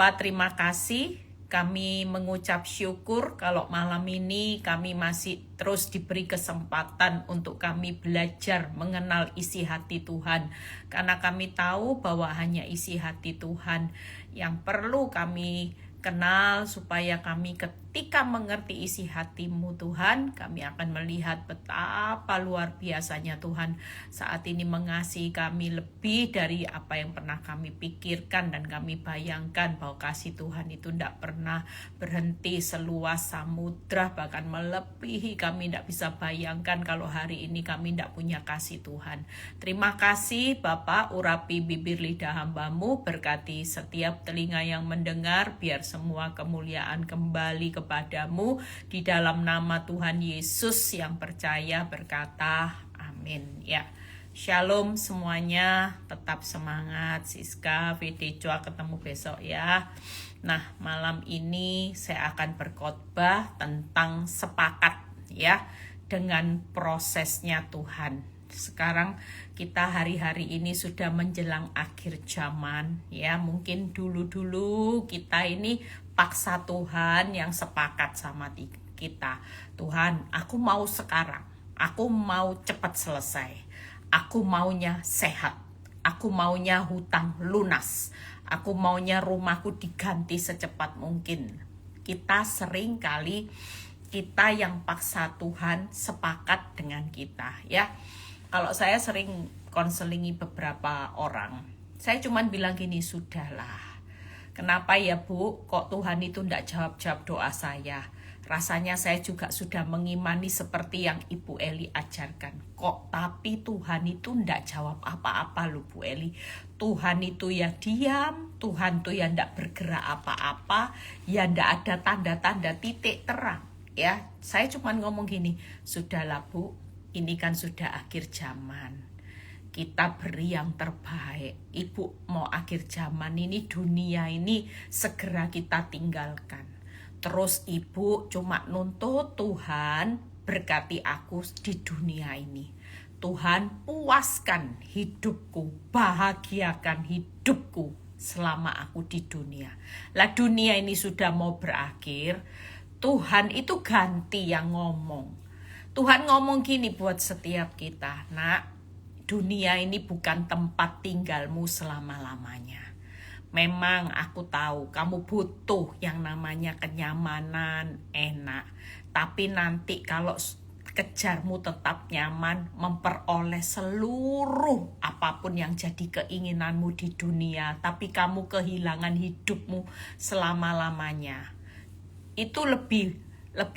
Bapa, terima kasih. Kami mengucap syukur kalau malam ini kami masih terus diberi kesempatan untuk kami belajar mengenal isi hati Tuhan. Karena kami tahu bahwa hanya isi hati Tuhan yang perlu kami kenal, supaya kami ketika mengerti isi hati-Mu Tuhan, kami akan melihat betapa luar biasanya Tuhan saat ini mengasihi kami lebih dari apa yang pernah kami pikirkan dan kami bayangkan, bahwa kasih Tuhan itu tidak pernah berhenti seluas samudra, bahkan melebihi kami tidak bisa bayangkan kalau hari ini kami tidak punya kasih Tuhan. Terima kasih Bapak, urapi bibir lidah hamba-Mu, berkati setiap telinga yang mendengar, biar semua kemuliaan kembali kepadamu. Di dalam nama Tuhan Yesus yang percaya berkata amin. Ya, shalom semuanya, tetap semangat. Siska, VD Joa, ketemu besok ya. Nah, malam ini saya akan berkhotbah tentang sepakat ya dengan prosesnya Tuhan. Sekarang kita hari-hari ini sudah menjelang akhir zaman ya. Mungkin dulu-dulu kita ini paksa Tuhan yang sepakat sama kita. Tuhan, aku mau sekarang. Aku mau cepat selesai. Aku maunya sehat. Aku maunya hutang lunas. Aku maunya rumahku diganti secepat mungkin. Kita sering kali kita yang paksa Tuhan sepakat dengan kita ya. Kalau saya sering konselingi beberapa orang, saya cuman bilang gini, sudahlah. Kenapa ya Bu, kok Tuhan itu tidak jawab-jawab doa saya? Rasanya saya juga sudah mengimani seperti yang Ibu Eli ajarkan. Kok tapi Tuhan itu tidak jawab apa-apa loh Bu Eli. Tuhan itu ya diam, Tuhan itu ya tidak bergerak apa-apa, ya tidak ada tanda-tanda titik terang. Ya, saya cuman ngomong gini, sudahlah Bu, ini kan sudah akhir zaman. Kita beri yang terbaik. Ibu mau akhir zaman ini, dunia ini segera kita tinggalkan. Terus ibu cuma nuntut Tuhan berkati aku di dunia ini. Tuhan puaskan hidupku, bahagiakan hidupku selama aku di dunia. Lah dunia ini sudah mau berakhir, Tuhan itu ganti yang ngomong. Tuhan ngomong gini buat setiap kita, nak, dunia ini bukan tempat tinggalmu selama-lamanya. Memang aku tahu kamu butuh yang namanya kenyamanan, enak. Tapi nanti kalau kejarmu tetap nyaman, memperoleh seluruh apapun yang jadi keinginanmu di dunia, tapi kamu kehilangan hidupmu selama-lamanya, itu lebih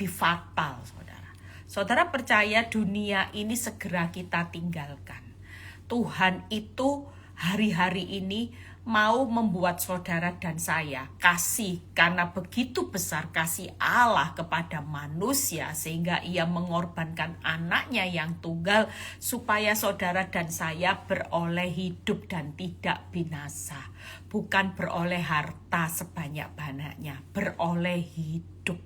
fatal, saudara. Saudara percaya dunia ini segera kita tinggalkan. Tuhan itu hari-hari ini mau membuat saudara dan saya kasih, karena begitu besar kasih Allah kepada manusia sehingga ia mengorbankan anaknya yang tunggal supaya saudara dan saya beroleh hidup dan tidak binasa. Bukan beroleh harta sebanyak-banyaknya, beroleh hidup.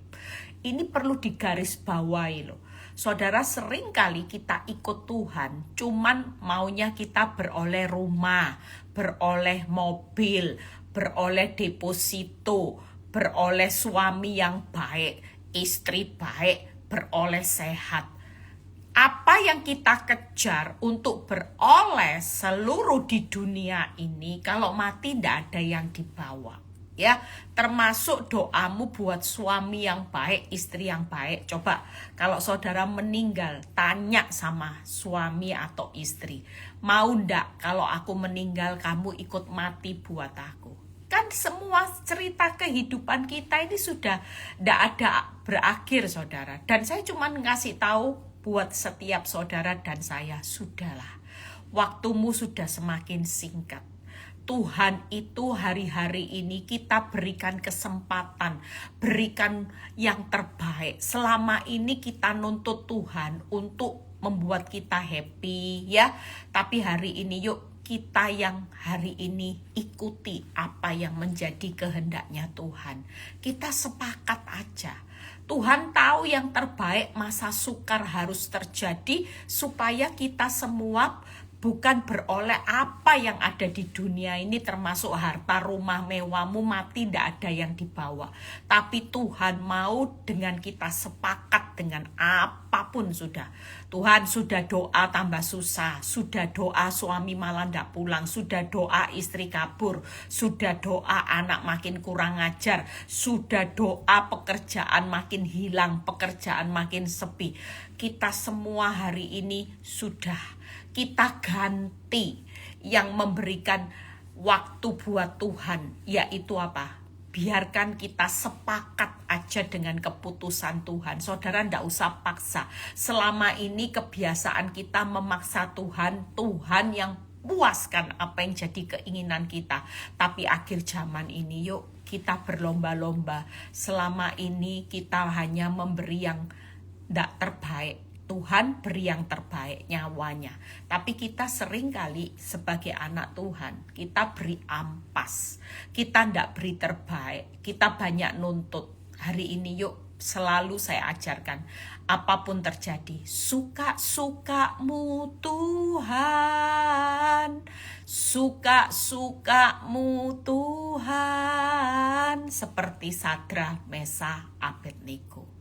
Ini perlu digarisbawahi loh. Saudara, sering kali kita ikut Tuhan, cuman maunya kita beroleh rumah, beroleh mobil, beroleh deposito, beroleh suami yang baik, istri baik, beroleh sehat. Apa yang kita kejar untuk beroleh seluruh di dunia ini, kalau mati tidak ada yang dibawa. Ya, termasuk doamu buat suami yang baik, istri yang baik. Coba kalau saudara meninggal, tanya sama suami atau istri, mau ndak kalau aku meninggal kamu ikut mati buat aku? Kan semua cerita kehidupan kita ini sudah ndak ada berakhir, saudara. Dan saya cuma ngasih tahu buat setiap saudara dan saya, sudahlah, waktumu sudah semakin singkat. Tuhan itu hari-hari ini kita berikan kesempatan, berikan yang terbaik. Selama ini kita nuntut Tuhan untuk membuat kita happy ya. Tapi hari ini yuk kita yang hari ini ikuti apa yang menjadi kehendaknya Tuhan. Kita sepakat aja. Tuhan tahu yang terbaik, masa sukar harus terjadi supaya kita semua bukan beroleh apa yang ada di dunia ini, termasuk harta, rumah mewahmu, mati tidak ada yang dibawa. Tapi Tuhan mau dengan kita sepakat dengan apapun sudah. Tuhan sudah doa tambah susah, sudah doa suami malah tidak pulang, sudah doa istri kabur, sudah doa anak makin kurang ajar, sudah doa pekerjaan makin hilang, pekerjaan makin sepi. Kita semua hari ini sudah kita ganti yang memberikan waktu buat Tuhan, yaitu apa? Biarkan kita sepakat aja dengan keputusan Tuhan. Saudara ndak usah paksa. Selama ini kebiasaan kita memaksa Tuhan, Tuhan yang puaskan apa yang jadi keinginan kita. Tapi akhir zaman ini yuk kita berlomba-lomba. Selama ini kita hanya memberi yang ndak terbaik. Tuhan beri yang terbaik, nyawanya. Tapi kita sering kali sebagai anak Tuhan, kita beri ampas. Kita ndak beri terbaik. Kita banyak nuntut. Hari ini yuk selalu saya ajarkan. Apapun terjadi, suka-sukamu Tuhan. Suka-sukamu Tuhan. Seperti Sadra, Mesa, Abednego.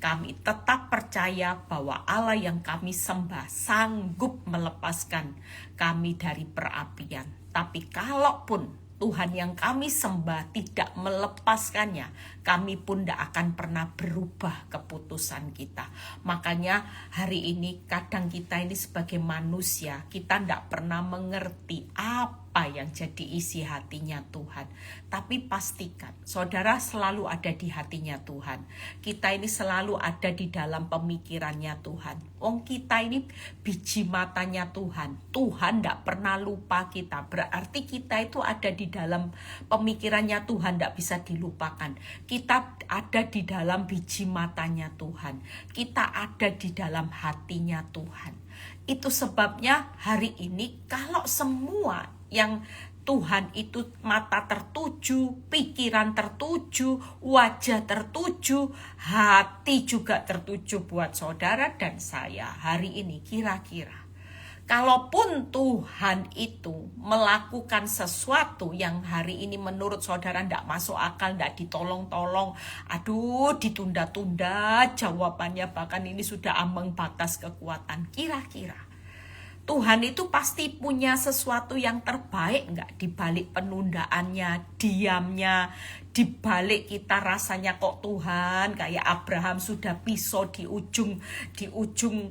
Kami tetap percaya bahwa Allah yang kami sembah sanggup melepaskan kami dari perapian. Tapi kalaupun Tuhan yang kami sembah tidak melepaskannya, kami pun tidak akan pernah berubah keputusan kita. Makanya hari ini kadang kita ini sebagai manusia, kita tidak pernah mengerti apa yang jadi isi hatinya Tuhan. Tapi pastikan saudara selalu ada di hatinya Tuhan. Kita ini selalu ada di dalam pemikirannya Tuhan. Kita ini biji matanya Tuhan. Tuhan tidak pernah lupa kita. Berarti kita itu ada di dalam pemikirannya Tuhan, tidak bisa dilupakan. Kita ada di dalam biji matanya Tuhan. Kita ada di dalam hatinya Tuhan. Itu sebabnya hari ini kalau semua yang Tuhan itu mata tertuju, pikiran tertuju, wajah tertuju, hati juga tertuju buat saudara dan saya. Hari ini kira-kira kalaupun Tuhan itu melakukan sesuatu yang hari ini menurut saudara tidak masuk akal, tidak ditolong-tolong, ditunda-tunda jawabannya, bahkan ini sudah ambang batas kekuatan. Kira-kira Tuhan itu pasti punya sesuatu yang terbaik enggak di balik penundaannya, diamnya, di balik kita rasanya kok Tuhan kayak Abraham sudah pisau di ujung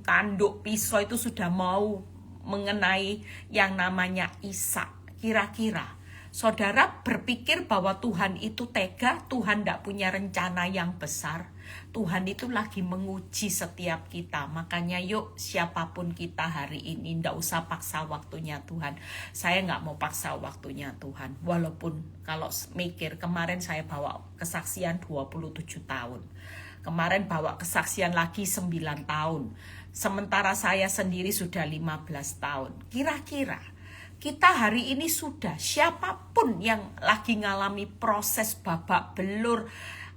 tanduk pisau itu sudah mau mengenai yang namanya Ishak. Kira-kira saudara berpikir bahwa Tuhan itu tega, Tuhan tidak punya rencana yang besar. Tuhan itu lagi menguji setiap kita. Makanya yuk siapapun kita hari ini, tidak usah paksa waktunya Tuhan. Saya nggak mau paksa waktunya Tuhan. Walaupun kalau mikir, kemarin saya bawa kesaksian 27 tahun. Kemarin bawa kesaksian lagi 9 tahun. Sementara saya sendiri sudah 15 tahun. Kira-kira kita hari ini sudah, siapapun yang lagi ngalami proses babak belur,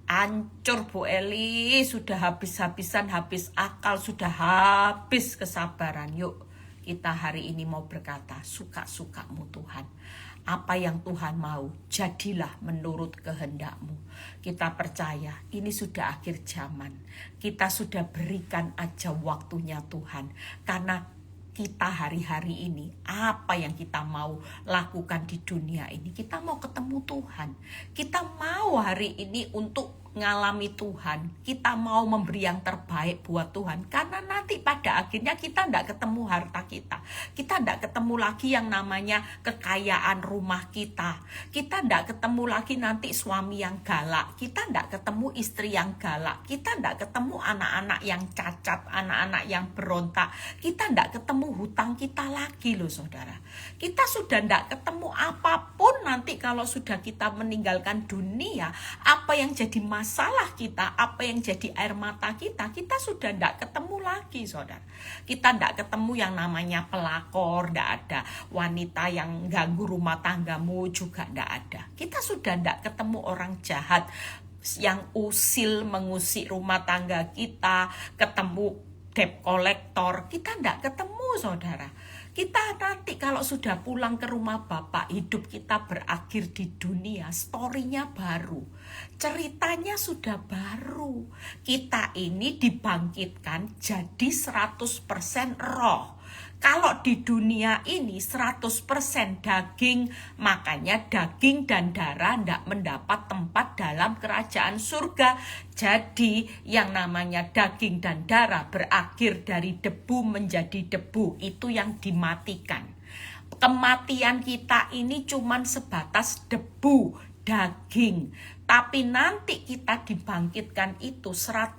hancur Bu Eli, sudah habis-habisan, habis akal, sudah habis kesabaran. Yuk kita hari ini mau berkata, suka-sukamu Tuhan. Apa yang Tuhan mau, jadilah menurut kehendak-Mu. Kita percaya ini sudah akhir zaman. Kita sudah berikan aja waktunya Tuhan. Karena kita hari-hari ini, apa yang kita mau lakukan di dunia ini, kita mau ketemu Tuhan. Kita mau hari ini untuk ngalami Tuhan, kita mau memberi yang terbaik buat Tuhan, karena nanti pada akhirnya kita tidak ketemu harta kita tidak ketemu lagi yang namanya kekayaan rumah kita tidak ketemu lagi nanti suami yang galak, kita tidak ketemu istri yang galak, kita tidak ketemu anak-anak yang cacat, anak-anak yang berontak, kita tidak ketemu hutang kita lagi loh saudara. Kita sudah tidak ketemu apapun nanti kalau sudah kita meninggalkan dunia. Apa yang jadi masalah kita, apa yang jadi air mata kita sudah tidak ketemu lagi saudara. Kita tidak ketemu yang namanya pelakor, tidak ada. Wanita yang ganggu rumah tanggamu juga tidak ada. Kita sudah tidak ketemu orang jahat yang usil mengusik rumah tangga kita, ketemu debt collector, kita tidak ketemu saudara. Kita nanti kalau sudah pulang ke rumah Bapak, hidup kita berakhir di dunia, story-nya baru. Ceritanya sudah baru. Kita ini dibangkitkan jadi 100% roh. Kalau di dunia ini 100% daging, makanya daging dan darah tidak mendapat tempat dalam kerajaan surga. Jadi yang namanya daging dan darah berakhir dari debu menjadi debu, itu yang dimatikan. Kematian kita ini cuman sebatas debu, daging. Tapi nanti kita dibangkitkan itu 100%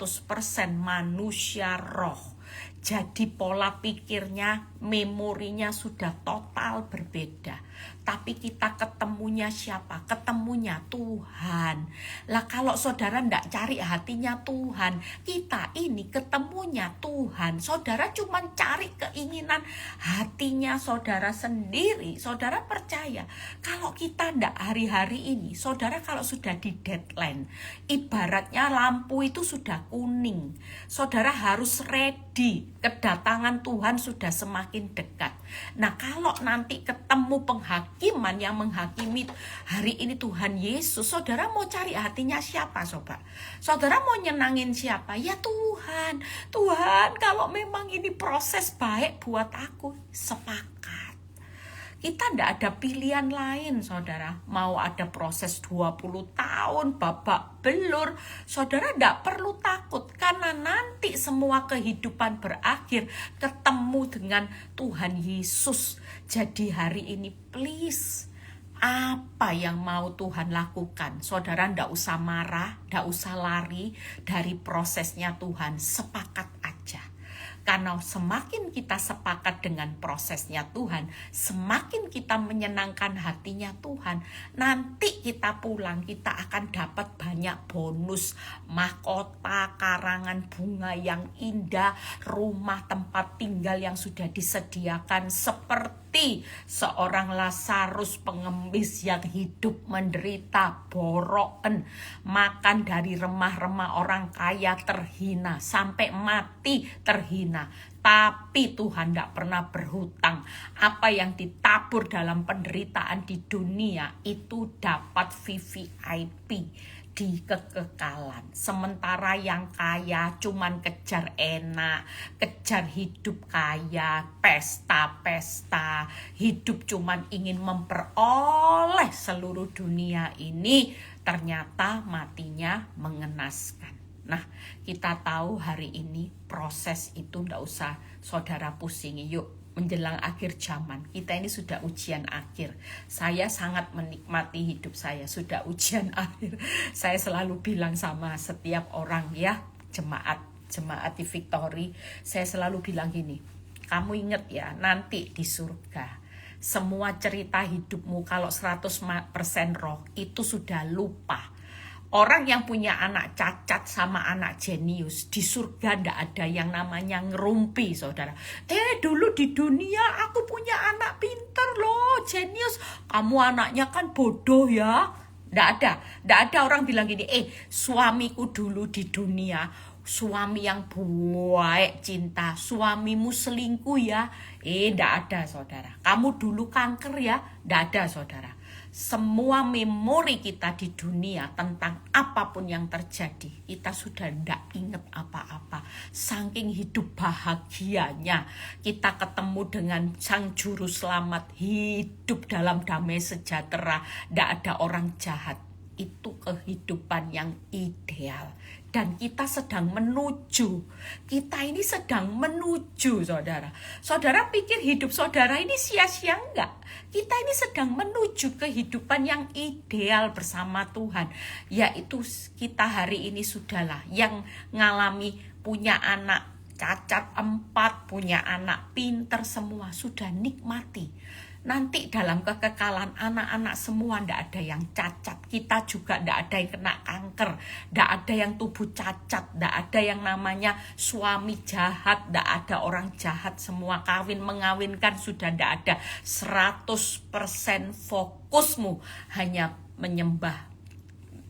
manusia roh. Jadi pola pikirnya, memorinya sudah total berbeda. Tapi kita ketemunya siapa? Ketemunya Tuhan. Lah kalau saudara ndak cari hatinya Tuhan, kita ini ketemunya Tuhan. Saudara cuma cari keinginan hatinya saudara sendiri. Saudara percaya kalau kita ndak hari-hari ini, saudara kalau sudah di deadline, ibaratnya lampu itu sudah kuning, saudara harus ready. Kedatangan Tuhan sudah semakin dekat. Nah kalau nanti ketemu penghakiman yang menghakimi hari ini Tuhan Yesus, saudara mau cari hatinya siapa sobat? Saudara mau nyenangin siapa? Ya Tuhan. Tuhan kalau memang ini proses baik buat aku, sepakat. Kita tidak ada pilihan lain saudara. Mau ada proses 20 tahun babak belur, saudara tidak perlu takut. Karena nanti semua kehidupan berakhir ketemu dengan Tuhan Yesus. Jadi hari ini please, apa yang mau Tuhan lakukan? Saudara tidak usah marah, tidak usah lari dari prosesnya Tuhan. Sepakat aja. Karena semakin kita sepakat dengan prosesnya Tuhan, semakin kita menyenangkan hatinya Tuhan, nanti kita pulang, kita akan dapat banyak bonus, mahkota, karangan bunga yang indah, rumah tempat tinggal yang sudah disediakan, seperti seorang Lazarus pengemis yang hidup menderita, boroken, makan dari remah-remah orang kaya, terhina, sampai mati terhina. Tapi Tuhan tidak pernah berhutang. Apa yang ditabur dalam penderitaan di dunia itu dapat VVIP di kekekalan. Sementara yang kaya cuman kejar enak, kejar hidup kaya, pesta-pesta, hidup cuman ingin memperoleh seluruh dunia ini, ternyata matinya mengenaskan. Nah, kita tahu hari ini proses itu ndak usah saudara pusingi. Yuk, menjelang akhir zaman, kita ini sudah ujian akhir. Saya sangat menikmati hidup saya, sudah ujian akhir. Saya selalu bilang sama setiap orang ya, jemaat di Victory, saya selalu bilang gini, kamu ingat ya, nanti di surga, semua cerita hidupmu kalau 100% roh itu sudah lupa. Orang yang punya anak cacat sama anak jenius di surga ndak ada yang namanya ngerumpi saudara. Dulu di dunia aku punya anak pinter loh, jenius. Kamu anaknya kan bodoh ya. Ndak ada orang bilang gini, suamiku dulu di dunia, suami yang baik cinta, suamimu selingkuh ya. Ndak ada saudara. Kamu dulu kanker ya, ndak ada saudara. Semua memori kita di dunia tentang apapun yang terjadi, kita sudah tidak ingat apa-apa. Saking hidup bahagianya, kita ketemu dengan Sang Juru Selamat, hidup dalam damai sejahtera, tidak ada orang jahat. Itu kehidupan yang ideal. Dan kita sedang menuju. Kita ini sedang menuju, saudara. Saudara pikir hidup saudara ini sia-sia enggak? Kita ini sedang menuju kehidupan yang ideal bersama Tuhan. Yaitu kita hari ini sudahlah yang ngalami punya anak cacat 4, punya anak pinter semua. Sudah nikmati. Nanti dalam kekekalan anak-anak semua ndak ada yang cacat. Kita juga ndak ada yang kena kanker. Ndak ada yang tubuh cacat. Ndak ada yang namanya suami jahat. Ndak ada orang jahat. Semua kawin mengawinkan sudah ndak ada. 100% fokusmu hanya menyembah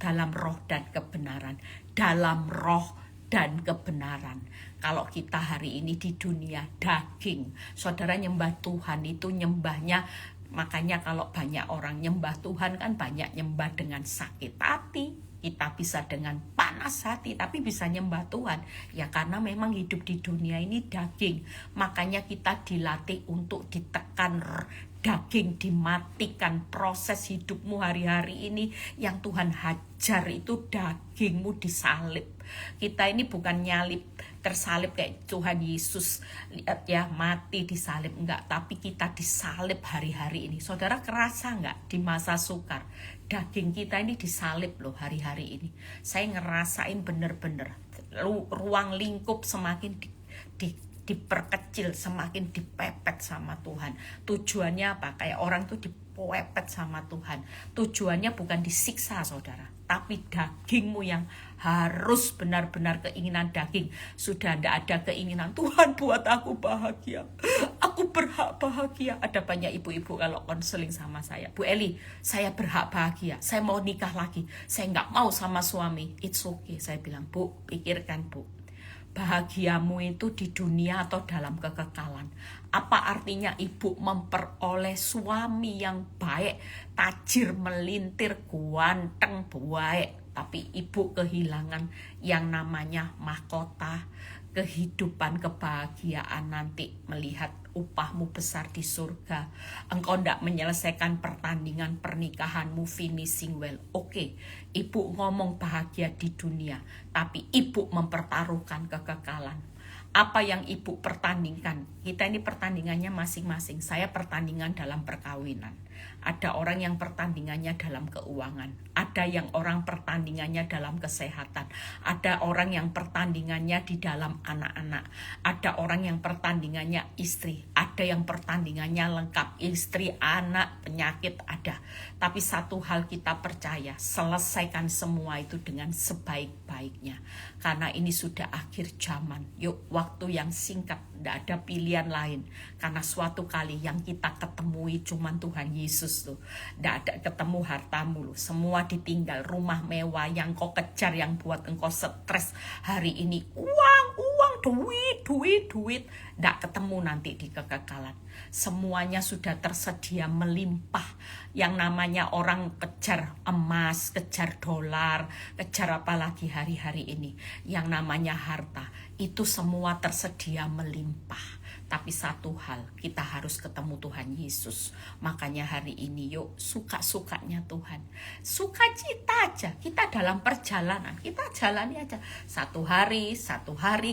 dalam roh dan kebenaran. Dalam roh dan kebenaran. Kalau kita hari ini di dunia daging, saudara nyembah Tuhan itu nyembahnya, makanya kalau banyak orang nyembah Tuhan kan banyak nyembah dengan sakit hati. Kita bisa dengan panas hati, tapi bisa nyembah Tuhan. Ya karena memang hidup di dunia ini daging. Makanya kita dilatih untuk ditekan daging, dimatikan. Proses hidupmu hari-hari ini yang Tuhan hajar itu dagingmu disalib. Kita ini bukan nyalip, tersalib kayak Tuhan Yesus, lihat ya, mati disalib, enggak. Tapi kita disalib hari-hari ini. Saudara kerasa enggak di masa sukar? Daging kita ini disalib loh hari-hari ini. Saya ngerasain bener-bener ruang lingkup semakin diperkecil, semakin dipepet sama Tuhan. Tujuannya apa? Kayak orang tuh dipepet sama Tuhan. Tujuannya bukan disiksa saudara, tapi dagingmu yang harus benar-benar keinginan daging. Sudah tidak ada keinginan, Tuhan buat aku bahagia, aku berhak bahagia. Ada banyak ibu-ibu kalau konseling sama saya, Bu Eli, saya berhak bahagia, saya mau nikah lagi, saya nggak mau sama suami. It's okay, saya bilang, Bu, pikirkan Bu, bahagiamu itu di dunia atau dalam kekekalan. Apa artinya ibu memperoleh suami yang baik, tajir, melintir, ganteng, baik, tapi ibu kehilangan yang namanya mahkota, kehidupan, kebahagiaan nanti melihat upahmu besar di surga. Engkau tidak menyelesaikan pertandingan pernikahanmu finishing well. Oke, ibu ngomong bahagia di dunia, tapi ibu mempertaruhkan kekekalan. Apa yang ibu pertandingkan? Kita ini pertandingannya masing-masing. Saya pertandingan dalam perkawinan. Ada orang yang pertandingannya dalam keuangan. Ada yang orang pertandingannya dalam kesehatan. Ada orang yang pertandingannya di dalam anak-anak. Ada orang yang pertandingannya istri. Ada yang pertandingannya lengkap. Istri, anak, penyakit ada. Tapi satu hal kita percaya, selesaikan semua itu dengan sebaik-baiknya. Karena ini sudah akhir zaman. Yuk, waktu yang singkat, tidak ada pilihan lain. Karena suatu kali yang kita ketemui cuman Tuhan Yesus tuh. Tidak ada ketemu hartamu loh. Semua ditinggal, rumah mewah yang kau kejar, yang buat engkau stres hari ini. Uang, duit. Tidak ketemu nanti di kekekalan. Semuanya sudah tersedia melimpah. Yang namanya orang kejar emas, kejar dolar, kejar apalagi hari-hari ini. Yang namanya harta. Itu semua tersedia melimpah. Tapi satu hal, kita harus ketemu Tuhan Yesus. Makanya hari ini yuk suka-sukanya Tuhan. Sukacita aja, kita dalam perjalanan, kita jalani aja. Satu hari,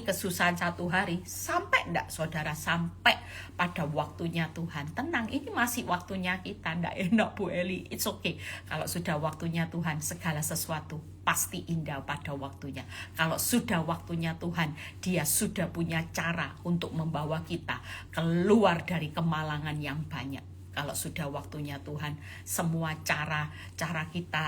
kesusahan satu hari. Sampai enggak saudara, sampai pada waktunya Tuhan. Tenang, ini masih waktunya kita. Enggak enak Bu Eli, it's okay. Kalau sudah waktunya Tuhan, segala sesuatu pasti indah pada waktunya. Kalau sudah waktunya Tuhan, Dia sudah punya cara untuk membawa kita keluar dari kemalangan yang banyak. Kalau sudah waktunya Tuhan, semua cara kita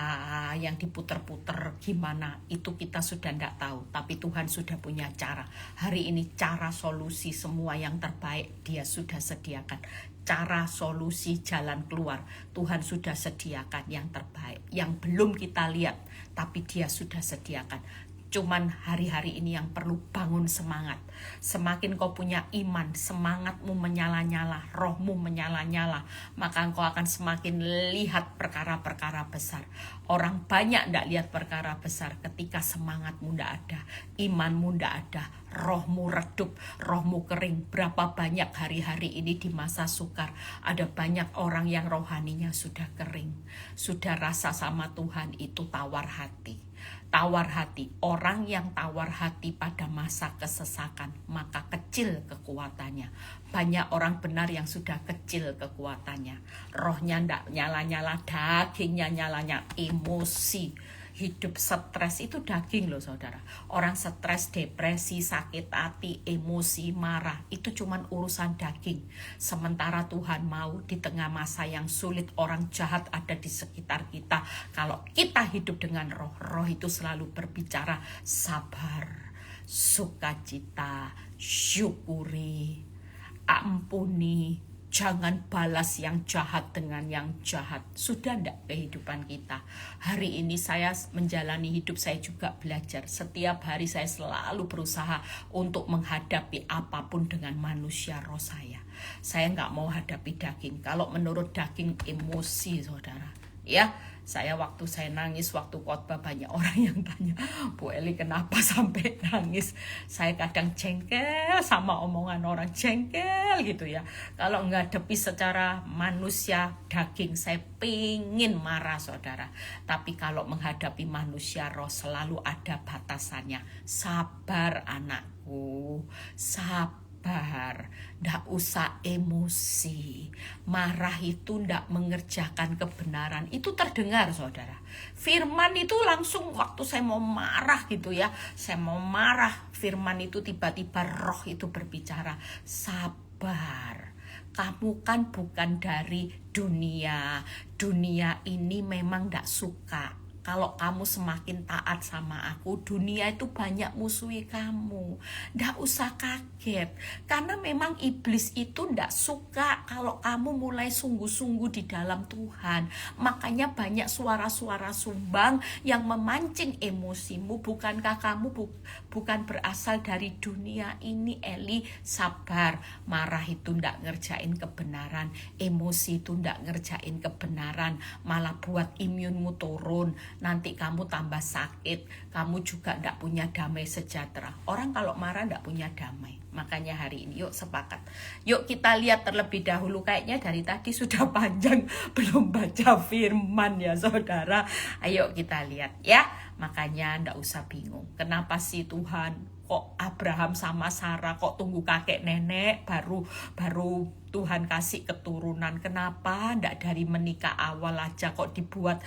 yang diputer-puter gimana, itu kita sudah tidak tahu. Tapi Tuhan sudah punya cara. Hari ini cara solusi semua yang terbaik Dia sudah sediakan. Cara solusi jalan keluar Tuhan sudah sediakan yang terbaik. Yang belum kita lihat, tapi Dia sudah sediakan. Cuman hari-hari ini yang perlu bangun semangat. Semakin kau punya iman, semangatmu menyala-nyala, rohmu menyala-nyala, maka engkau akan semakin lihat perkara-perkara besar. Orang banyak tidak lihat perkara besar ketika semangatmu tidak ada, imanmu tidak ada, rohmu redup, rohmu kering. Berapa banyak hari-hari ini di masa sukar, ada banyak orang yang rohaninya sudah kering. Sudah rasa sama Tuhan itu tawar hati. Tawar hati, orang yang tawar hati pada masa kesesakan, maka kecil kekuatannya. Banyak orang benar yang sudah kecil kekuatannya. Rohnya ndak nyala-nyala, dagingnya nyalanya, emosi. Hidup stres itu daging loh saudara. Orang stres, depresi, sakit hati, emosi, marah, itu cuman urusan daging. Sementara Tuhan mau di tengah masa yang sulit, orang jahat ada di sekitar kita. Kalau kita hidup dengan roh, roh itu selalu berbicara sabar, sukacita, syukuri, ampuni, Jangan balas yang jahat dengan yang jahat. Sudah enggak kehidupan kita? Hari ini saya menjalani hidup, saya juga belajar. Setiap hari saya selalu berusaha untuk menghadapi apapun dengan manusia roh saya. Saya nggak mau hadapi daging. Kalau menurut daging, emosi, saudara. Ya, waktu saya nangis, waktu khotbah banyak orang yang tanya, Bu Eli kenapa sampai nangis? Saya kadang jengkel sama omongan orang, jengkel gitu ya. Kalau menghadapi secara manusia daging, saya pingin marah, saudara. Tapi kalau menghadapi manusia roh selalu ada batasannya. Sabar anakku, sabar. Ndak usah emosi. Marah itu ndak mengerjakan kebenaran. Itu terdengar, saudara. Firman itu langsung waktu saya mau marah gitu ya. Saya mau marah. Firman itu tiba-tiba roh itu berbicara. Sabar. Kamu kan bukan dari dunia. Dunia ini memang ndak suka. Kalau kamu semakin taat sama aku, dunia itu banyak musuhi kamu. Nggak usah kaget. Karena memang iblis itu nggak suka kalau kamu mulai sungguh-sungguh di dalam Tuhan. Makanya banyak suara-suara sumbang yang memancing emosimu. Bukankah kamu bukan berasal dari dunia ini, Eli? Sabar. Marah itu nggak ngerjain kebenaran. Emosi itu nggak ngerjain kebenaran. Malah buat imunmu turun. Nanti kamu tambah sakit, kamu juga ndak punya damai sejahtera. Orang kalau marah ndak punya damai. Makanya hari ini yuk sepakat. Yuk kita lihat terlebih dahulu. Kayaknya dari tadi sudah panjang belum baca firman ya saudara. Ayo kita lihat ya. Makanya ndak usah bingung. Kenapa sih Tuhan kok Abraham sama Sarah kok tunggu kakek nenek baru Tuhan kasih keturunan? Kenapa ndak dari menikah awal aja kok dibuat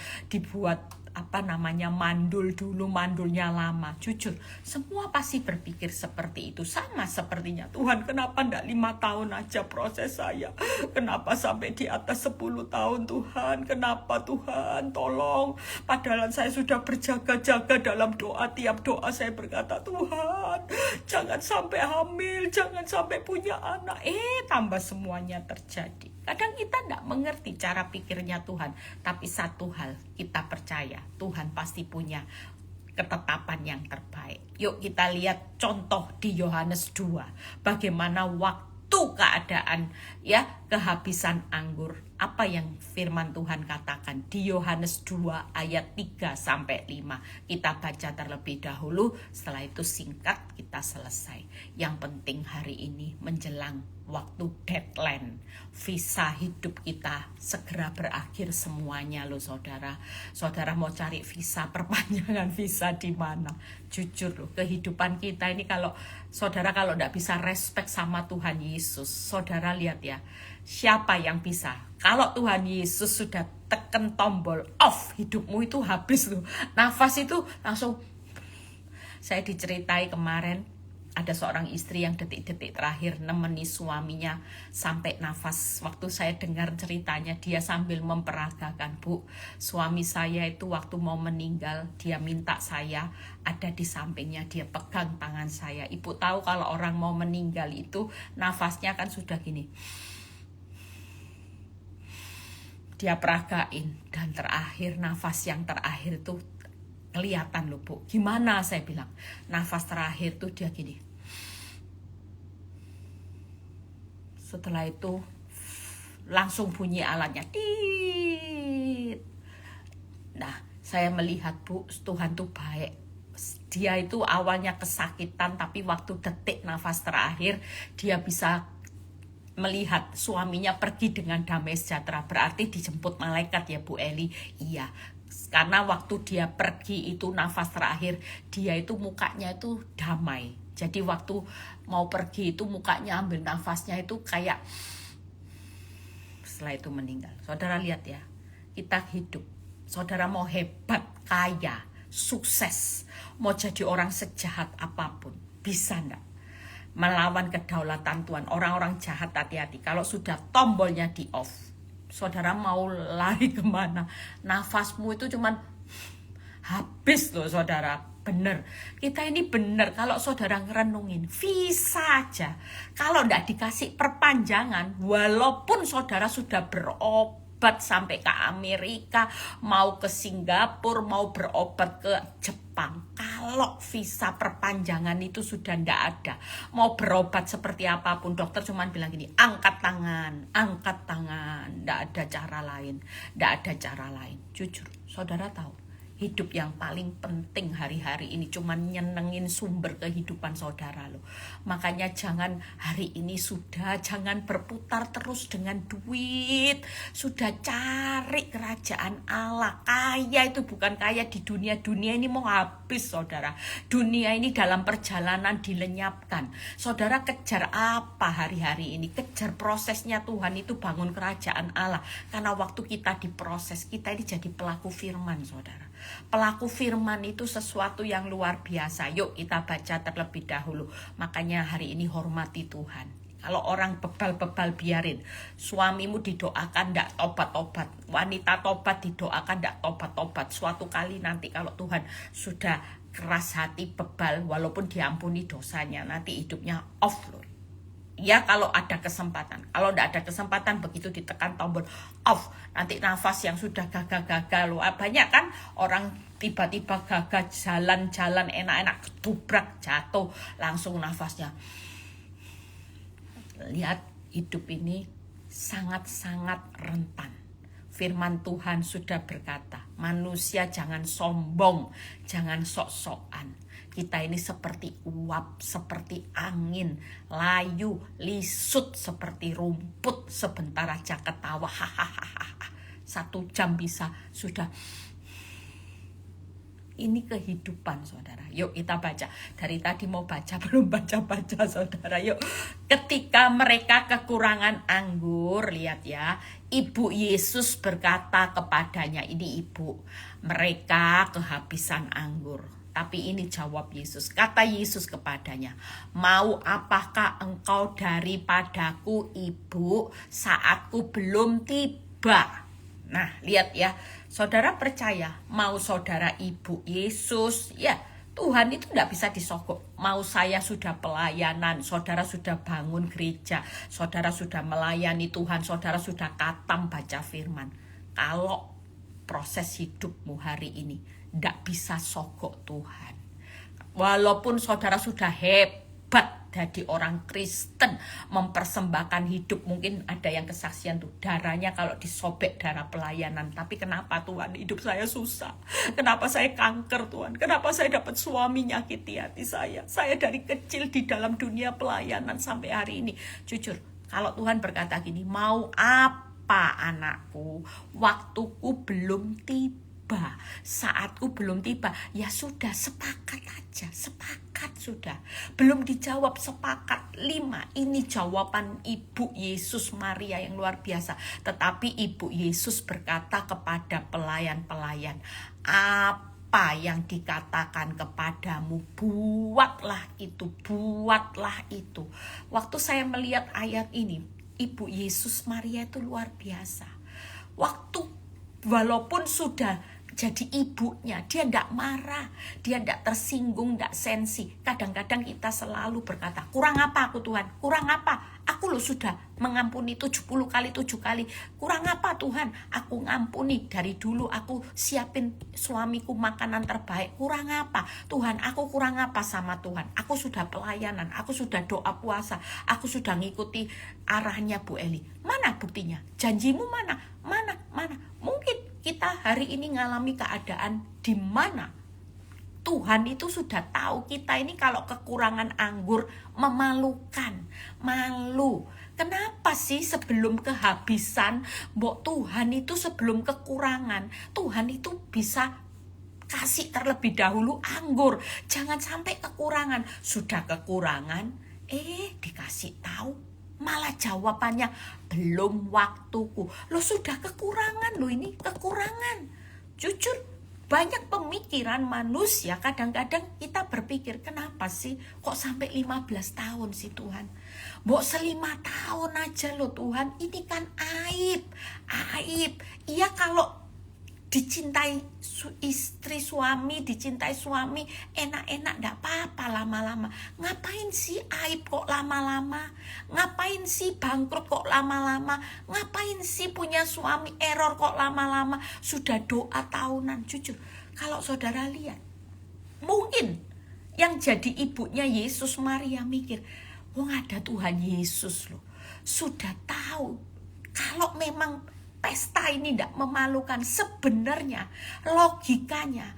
mandul dulu, mandulnya lama. Jujur, semua pasti berpikir seperti itu. Sama sepertinya, Tuhan kenapa enggak 5 tahun aja proses saya? Kenapa sampai di atas 10 tahun Tuhan? Kenapa Tuhan? Tolong. Padahal saya sudah berjaga-jaga dalam doa. Tiap doa saya berkata, Tuhan jangan sampai hamil, jangan sampai punya anak. Tambah semuanya terjadi. Kadang kita tidak mengerti cara pikirnya Tuhan. Tapi satu hal, kita percaya Tuhan pasti punya ketetapan yang terbaik. Yuk kita lihat contoh di Yohanes 2. Bagaimana waktu keadaan ya kehabisan anggur. Apa yang firman Tuhan katakan di Yohanes 2 ayat 3-5. Kita baca terlebih dahulu, setelah itu singkat kita selesai. Yang penting hari ini menjelang waktu deadline, visa hidup kita segera berakhir semuanya loh saudara. Saudara mau cari visa, perpanjangan visa di mana? Jujur loh, kehidupan kita ini kalau enggak bisa respect sama Tuhan Yesus, saudara lihat ya, siapa yang bisa? Kalau Tuhan Yesus sudah tekan tombol off, hidupmu itu habis loh. Nafas itu langsung. Saya diceritai kemarin, ada seorang istri yang detik-detik terakhir nemeni suaminya sampai nafas. Waktu saya dengar ceritanya, dia sambil memperagakan, Bu, suami saya itu waktu mau meninggal, dia minta saya ada di sampingnya, dia pegang tangan saya. Ibu tahu kalau orang mau meninggal itu nafasnya kan sudah gini. Dia peragain, dan terakhir, nafas yang terakhir itu kelihatan loh Bu. Gimana saya bilang, nafas terakhir tuh dia gini. Setelah itu langsung bunyi alatnya. Tit. Nah, saya melihat Bu, Tuhan tuh baik. Dia itu awalnya kesakitan, tapi waktu detik nafas terakhir dia bisa melihat suaminya pergi dengan damai sejahtera. Berarti dijemput malaikat ya Bu Eli. Iya, karena waktu dia pergi itu nafas terakhir, dia itu mukanya itu damai. Jadi waktu mau pergi itu mukanya ambil nafasnya itu kayak, setelah itu meninggal. Saudara lihat ya, kita hidup. Saudara mau hebat, kaya, sukses, mau jadi orang sejahat apapun, bisa enggak? Melawan kedaulatan Tuhan. Orang-orang jahat hati-hati. Kalau sudah tombolnya di off, saudara mau lari kemana? Nafasmu itu cuman habis loh saudara. bener. Kita ini bener. Kalau saudara ngerenungin, visa aja. Kalau nggak dikasih perpanjangan, walaupun saudara sudah berobat sampai ke Amerika, mau ke Singapura, mau berobat ke Jepang, kalau visa perpanjangan itu sudah nggak ada, mau berobat seperti apapun, dokter cuman bilang gini, angkat tangan, nggak ada cara lain, Jujur, saudara tahu, hidup yang paling penting hari-hari ini cuman nyenengin sumber kehidupan saudara loh. Makanya jangan hari ini jangan berputar terus dengan duit. Sudah cari kerajaan Allah. Kaya itu bukan kaya di dunia. Dunia ini mau habis saudara. Dunia ini dalam perjalanan dilenyapkan. Saudara kejar apa hari-hari ini? Kejar prosesnya Tuhan itu bangun kerajaan Allah. Karena waktu kita diproses, kita ini jadi pelaku firman saudara. Pelaku firman itu sesuatu yang luar biasa. Yuk kita baca terlebih dahulu. Makanya hari ini hormati Tuhan. Kalau orang bebal-bebal biarin. Suamimu didoakan ndak tobat-tobat. Wanita tobat didoakan ndak tobat-tobat. Suatu kali nanti kalau Tuhan sudah keras hati bebal, walaupun diampuni dosanya, nanti hidupnya off loh. Ya kalau ada kesempatan. Kalau tidak ada kesempatan, begitu ditekan tombol off, nanti nafas yang sudah gagal-gagal. Banyak kan orang tiba-tiba gagal jalan-jalan enak-enak, ketubrak, jatuh, langsung nafasnya. Lihat, hidup ini sangat-sangat rentan. Firman Tuhan sudah berkata, manusia jangan sombong, jangan sok-sokan. Kita ini seperti uap, seperti angin, layu, lisut seperti rumput, sebentar aja ketawa, hahaha. 1 jam bisa sudah. Ini kehidupan saudara. Yuk kita baca. Dari tadi mau baca, belum baca-baca saudara. Yuk. Ketika mereka kekurangan anggur, lihat ya. Ibu Yesus berkata kepadanya, ini ibu, mereka kehabisan anggur. Tapi ini jawab Yesus. Kata Yesus kepadanya, mau apakah engkau daripadaku ibu, saatku belum tiba. Nah lihat ya, saudara percaya, mau saudara ibu Yesus, ya Tuhan itu tidak bisa disogok. Mau saya sudah pelayanan, saudara sudah bangun gereja, saudara sudah melayani Tuhan, saudara sudah katam baca firman. Kalau proses hidupmu hari ini tidak bisa sogok Tuhan. Walaupun saudara sudah hebat jadi orang Kristen, mempersembahkan hidup, mungkin ada yang kesaksian tuh darahnya kalau disobek darah pelayanan. Tapi kenapa Tuhan hidup saya susah? Kenapa saya kanker Tuhan? Kenapa saya dapat suami nyakiti hati saya? Saya dari kecil di dalam dunia pelayanan sampai hari ini. Jujur, kalau Tuhan berkata gini, mau apa anakku? Waktuku belum tiba, saatku belum tiba. Ya sudah, sepakat aja, sepakat sudah. Belum dijawab, sepakat 5. Ini jawaban Ibu Yesus Maria yang luar biasa. Tetapi Ibu Yesus berkata kepada pelayan-pelayan, apa yang dikatakan kepadamu, buatlah itu, buatlah itu. Waktu saya melihat ayat ini, Ibu Yesus Maria itu luar biasa. Walaupun sudah jadi ibunya, dia tidak marah, dia tidak tersinggung, tidak sensi. Kadang-kadang kita selalu berkata, kurang apa aku Tuhan? Kurang apa? Aku loh sudah mengampuni 70 kali 7 kali. Kurang apa Tuhan? Aku ngampuni dari dulu, aku siapin suamiku makanan terbaik. Kurang apa? Tuhan, aku kurang apa sama Tuhan? Aku sudah pelayanan, aku sudah doa puasa, aku sudah ngikuti arahnya Bu Eli. Mana buktinya? Janjimu mana? Mana? Mungkin kita hari ini ngalami keadaan di mana Tuhan itu sudah tahu kita ini kalau kekurangan anggur memalukan, malu. Kenapa sih sebelum kehabisan, Tuhan itu sebelum kekurangan, Tuhan itu bisa kasih terlebih dahulu anggur. Jangan sampai kekurangan, sudah kekurangan, dikasih tahu. Malah jawabannya, belum waktuku. Lo sudah kekurangan, lo ini kekurangan. Jujur, banyak pemikiran manusia, kadang-kadang kita berpikir, kenapa sih kok sampai 15 tahun sih Tuhan? 5 tahun aja lo Tuhan, ini kan aib. Iya kalau dicintai istri suami, dicintai suami, enak-enak ndak apa-apa lama-lama. Ngapain sih aib kok lama-lama? Ngapain sih bangkrut kok lama-lama? Ngapain sih punya suami error kok lama-lama? Sudah doa tahunan. Jujur, kalau saudara lihat, mungkin yang jadi ibunya Yesus, Maria, mikir, wong ada Tuhan Yesus loh, sudah tahu kalau memang pesta ini tidak memalukan. Sebenarnya logikanya,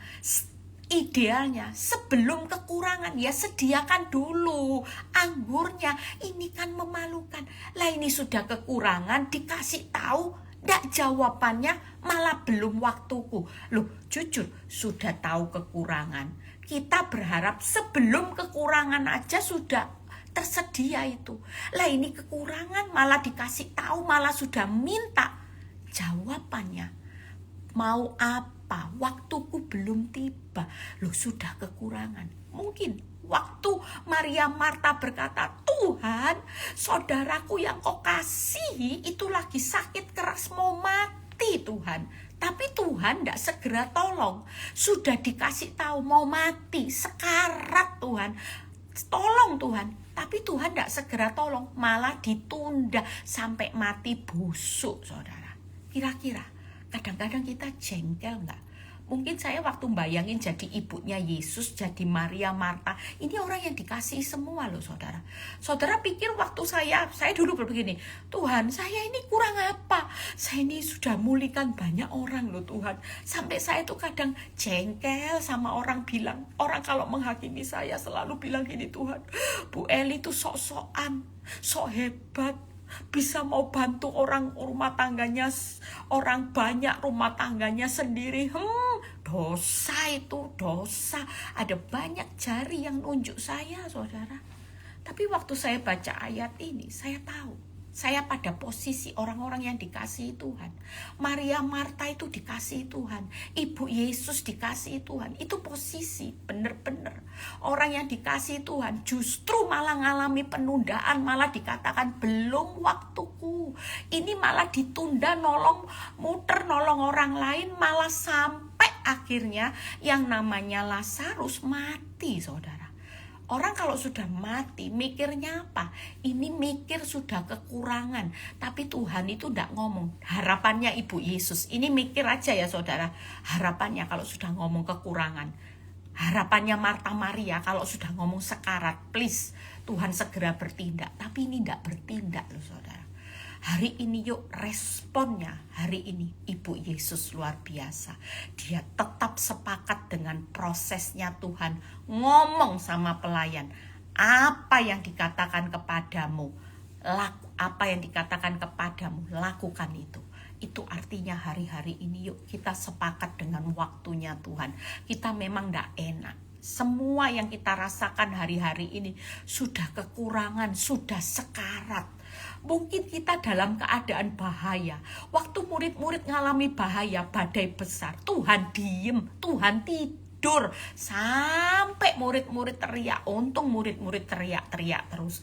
idealnya, sebelum kekurangan ya sediakan dulu anggurnya. Ini kan memalukan. Lah ini sudah kekurangan dikasih tahu, ndak jawabannya malah belum waktuku. Loh, jujur, sudah tahu kekurangan, kita berharap sebelum kekurangan aja sudah tersedia itu. Lah ini kekurangan malah dikasih tahu, malah sudah minta jawabannya. Mau apa? Waktuku belum tiba. Loh, sudah kekurangan. Mungkin waktu Maria Marta berkata, Tuhan, saudaraku yang kau kasihi itu lagi sakit keras mau mati Tuhan. Tapi Tuhan tidak segera tolong. Sudah dikasih tahu mau mati, sekarat Tuhan. Tolong Tuhan. Tapi Tuhan tidak segera tolong, malah ditunda sampai mati busuk, saudara. Kira-kira kadang-kadang kita jengkel nggak? Mungkin saya waktu bayangin jadi ibunya Yesus, jadi Maria Marta, ini orang yang dikasihi semua loh saudara. Saudara pikir waktu saya dulu begini, Tuhan saya ini kurang apa? Saya ini sudah mulihkan banyak orang loh Tuhan. Sampai saya tuh kadang jengkel sama orang bilang, orang kalau menghakimi saya selalu bilang gini, Tuhan, Bu Eli tuh sok-sokan, sok hebat, bisa mau bantu orang rumah tangganya, orang banyak rumah tangganya sendiri. Dosa itu, dosa. Ada banyak jari yang nunjuk saya, saudara. Tapi waktu saya baca ayat ini, saya tahu saya pada posisi orang-orang yang dikasihi Tuhan. Maria Marta itu dikasihi Tuhan, Ibu Yesus dikasihi Tuhan. Itu posisi bener-bener orang yang dikasihi Tuhan. Justru malah ngalami penundaan, malah dikatakan belum waktuku. Ini malah ditunda, muter nolong orang lain, malah sampai akhirnya yang namanya Lazarus mati, saudara. Orang kalau sudah mati mikirnya apa? Ini mikir sudah kekurangan. Tapi Tuhan itu tidak ngomong. Harapannya Ibu Yesus. Ini mikir aja ya saudara. Harapannya kalau sudah ngomong kekurangan. Harapannya Marta Maria kalau sudah ngomong sekarat. Please Tuhan segera bertindak. Tapi ini tidak bertindak loh saudara. Hari ini yuk responnya, hari ini Ibu Yesus luar biasa. Dia tetap sepakat dengan prosesnya Tuhan. Ngomong sama pelayan, apa yang dikatakan kepadamu, apa yang dikatakan kepadamu, lakukan itu. Itu artinya hari-hari ini yuk kita sepakat dengan waktunya Tuhan. Kita memang tidak enak. Semua yang kita rasakan hari-hari ini sudah kekurangan, sudah sekarat. Mungkin kita dalam keadaan bahaya. Waktu murid-murid ngalami bahaya, badai besar, Tuhan diem, Tuhan tidur. Sampai murid-murid teriak. Untung murid-murid teriak-teriak terus.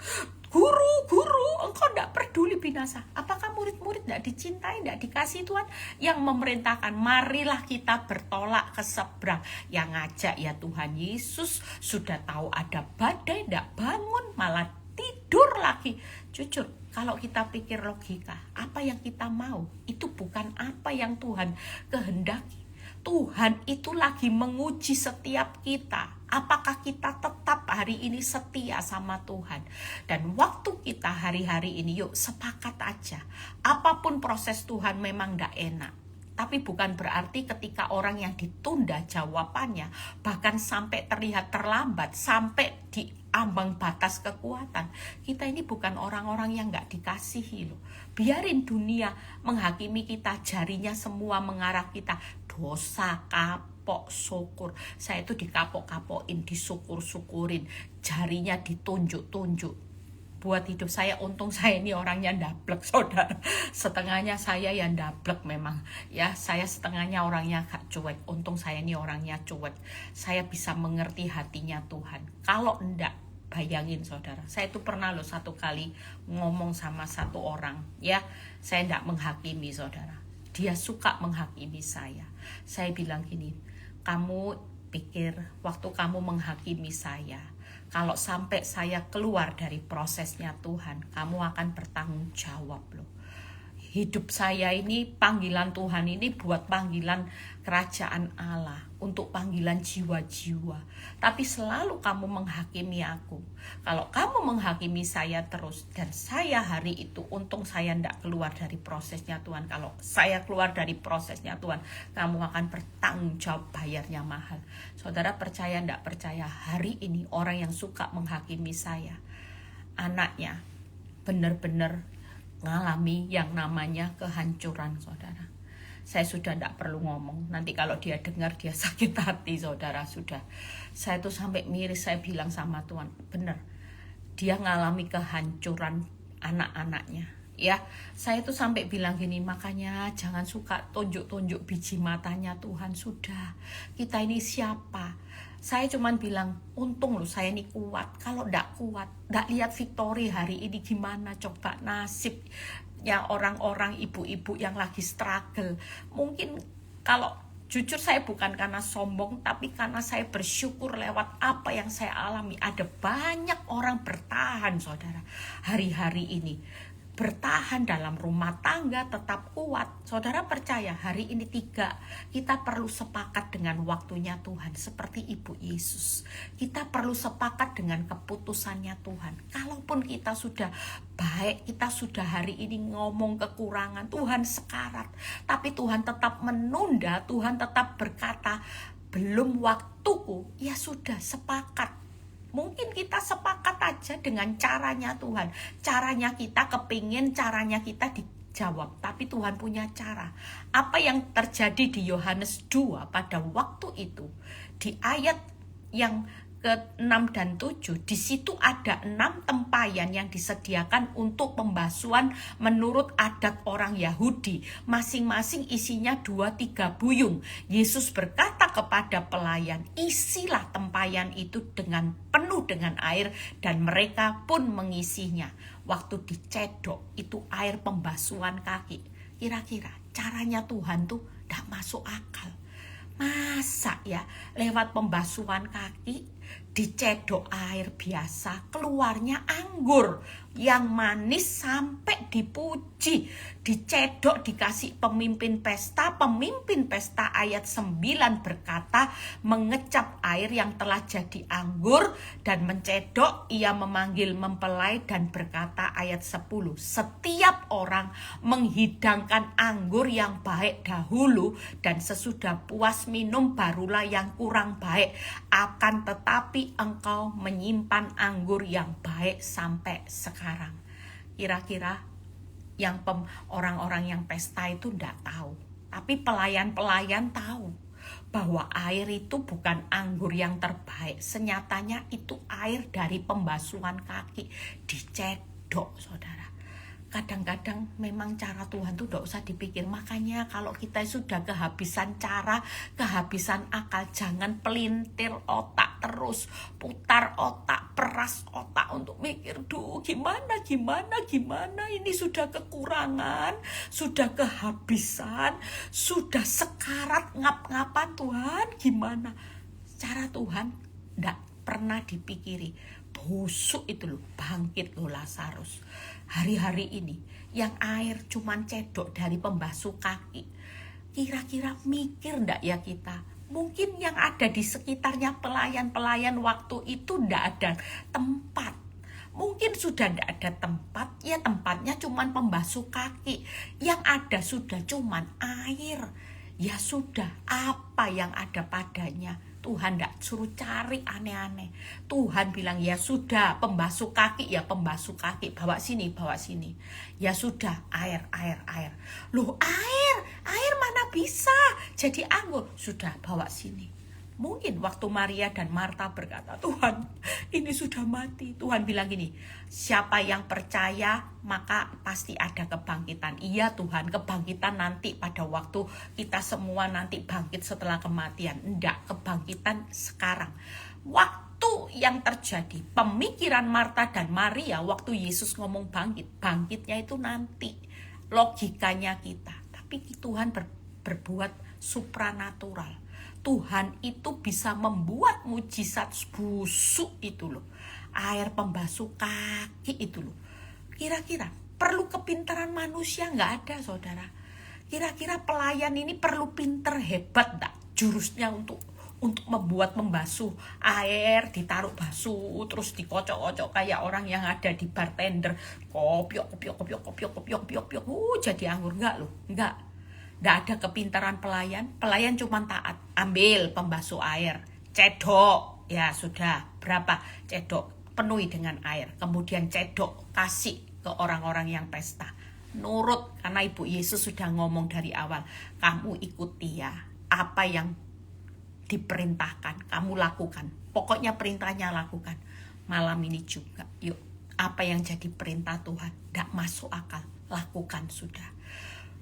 Guru, engkau tidak peduli binasa. Apakah murid-murid tidak dicintai, tidak dikasih Tuhan? Yang memerintahkan, marilah kita bertolak ke seberang. Yang ngajak ya Tuhan Yesus. Sudah tahu ada badai, tidak bangun, malah tidur lagi. Jujur, kalau kita pikir logika, apa yang kita mau itu bukan apa yang Tuhan kehendaki. Tuhan itu lagi menguji setiap kita. Apakah kita tetap hari ini setia sama Tuhan? Dan waktu kita hari-hari ini yuk sepakat aja. Apapun proses Tuhan memang gak enak. Tapi bukan berarti ketika orang yang ditunda jawabannya, bahkan sampai terlihat terlambat, sampai di ambang batas kekuatan. Kita ini bukan orang-orang yang gak dikasihi loh. Biarin dunia menghakimi kita, jarinya semua mengarah kita. Dosa, kapok, syukur. Saya itu dikapok-kapokin, disyukur-syukurin. Jarinya ditunjuk-tunjuk. Buat hidup saya, untung saya ini orangnya ndablek saudara. Setengahnya saya yang ndablek memang. Ya, saya setengahnya orangnya gak cuek. Untung saya ini orangnya cuek. Saya bisa mengerti hatinya Tuhan. Kalau enggak, bayangin saudara. Saya itu pernah loh satu kali ngomong sama satu orang. Ya, saya enggak menghakimi saudara. dia suka menghakimi saya. Saya bilang gini, kamu pikir waktu kamu menghakimi saya, kalau sampai saya keluar dari prosesnya Tuhan, kamu akan bertanggung jawab loh. Hidup saya ini, panggilan Tuhan ini buat panggilan kerajaan Allah, untuk panggilan jiwa-jiwa. Tapi selalu kamu menghakimi aku. Kalau kamu menghakimi saya terus, dan saya hari itu, untung saya tidak keluar dari prosesnya Tuhan. Kalau saya keluar dari prosesnya Tuhan, kamu akan bertanggung jawab, bayarnya mahal. Saudara percaya tidak percaya, hari ini orang yang suka menghakimi saya, anaknya benar-benar ngalami yang namanya kehancuran, saudara. Saya sudah tidak perlu ngomong, nanti kalau dia dengar dia sakit hati, saudara. Sudah, saya tuh sampai miris, saya bilang sama Tuhan, benar, dia ngalami kehancuran anak-anaknya. Ya, saya tuh sampai bilang gini, makanya jangan suka tunjuk-tunjuk biji matanya Tuhan. Sudah, kita ini siapa? Saya cuman bilang, untung loh saya ini kuat. Kalau ndak kuat, ndak lihat Victory hari ini gimana coba nasibnya orang-orang ibu-ibu yang lagi struggle. Mungkin kalau jujur saya bukan karena sombong, tapi karena saya bersyukur lewat apa yang saya alami. Ada banyak orang bertahan, saudara, hari-hari ini. Bertahan dalam rumah tangga, tetap kuat. Saudara percaya hari ini kita perlu sepakat dengan waktunya Tuhan, seperti Ibu Yesus. Kita perlu sepakat dengan keputusannya Tuhan. Kalaupun kita sudah baik, kita sudah hari ini ngomong kekurangan, Tuhan sekarat, tapi Tuhan tetap menunda, Tuhan tetap berkata, belum waktuku, ya sudah, sepakat. Mungkin kita sepakat aja dengan caranya Tuhan. Caranya kita kepingin, caranya kita dijawab. Tapi Tuhan punya cara. Apa yang terjadi di Yohanes 2 pada waktu itu, di ayat yang ke-6 dan 7, di situ ada 6 tempayan yang disediakan untuk pembasuhan menurut adat orang Yahudi. Masing-masing isinya 2-3 buyung. Yesus berkata kepada pelayan, isilah tempayan itu dengan penuh dengan air, dan mereka pun mengisinya. Waktu dicedok, itu air pembasuhan kaki. Kira-kira caranya Tuhan tuh gak masuk akal. Masa ya lewat pembasuhan kaki dicedok air biasa, keluarnya anggur yang manis sampai dipuji. Dicedok dikasih pemimpin pesta ayat 9 berkata, mengecap air yang telah jadi anggur dan mencedok, ia memanggil mempelai dan berkata ayat 10, setiap orang menghidangkan anggur yang baik dahulu, dan sesudah puas minum barulah yang kurang baik. Akan tetapi engkau menyimpan anggur yang baik sampai sekarang. Kira-kira yang orang-orang yang pesta itu tidak tahu, tapi pelayan-pelayan tahu bahwa air itu bukan anggur yang terbaik. Senyatanya itu air dari pembasuhan kaki, dicedok, saudara. Kadang-kadang memang cara Tuhan tuh tidak usah dipikir. Makanya kalau kita sudah kehabisan cara, kehabisan akal, jangan pelintir otak terus, putar otak, peras otak untuk mikir, duh gimana, ini sudah kekurangan, sudah kehabisan, sudah sekarat, ngap-ngapan Tuhan, gimana. Cara Tuhan tidak pernah dipikiri. Busuk itu loh, bangkit loh Lazarus. Hari-hari ini yang air cuman cedok dari pembasuh kaki. Kira-kira mikir ndak ya kita? Mungkin yang ada di sekitarnya pelayan-pelayan waktu itu ndak ada tempat. Mungkin sudah ndak ada tempat, ya tempatnya cuman pembasuh kaki. Yang ada sudah cuman air. Ya sudah, apa yang ada padanya? Tuhan tidak suruh cari aneh-aneh. Tuhan bilang, ya sudah, pembasuh kaki, ya pembasuh kaki. Bawa sini. Ya sudah, air. Loh, air mana bisa jadi anggur? Sudah, bawa sini. Mungkin waktu Maria dan Marta berkata, Tuhan, ini sudah mati. Tuhan bilang gini, siapa yang percaya maka pasti ada kebangkitan. Iya Tuhan, kebangkitan nanti pada waktu kita semua nanti bangkit setelah kematian. Enggak, kebangkitan sekarang. Waktu yang terjadi, pemikiran Marta dan Maria waktu Yesus ngomong bangkit, bangkitnya itu nanti. Logikanya kita. Tapi Tuhan berbuat supranatural. Tuhan itu bisa membuat mujizat busuk itu loh. Air pembasuh kaki itu loh. Kira-kira perlu kepintaran manusia nggak ada, saudara. Kira-kira pelayan ini perlu pinter hebat nggak jurusnya untuk membuat membasuh air, ditaruh basuh, terus dikocok-kocok kayak orang yang ada di bartender. Kopiok, jadi anggur. Enggak loh, enggak. Nggak ada kepintaran pelayan. Pelayan cuma taat. Ambil pembasuh air, cedok, ya sudah, berapa cedok, penuhi dengan air. Kemudian cedok, kasih ke orang-orang yang pesta. Nurut, karena Ibu Yesus sudah ngomong dari awal, kamu ikuti ya, apa yang diperintahkan, kamu lakukan. Pokoknya perintahnya lakukan. Malam ini juga, yuk, apa yang jadi perintah Tuhan, nggak masuk akal, lakukan sudah.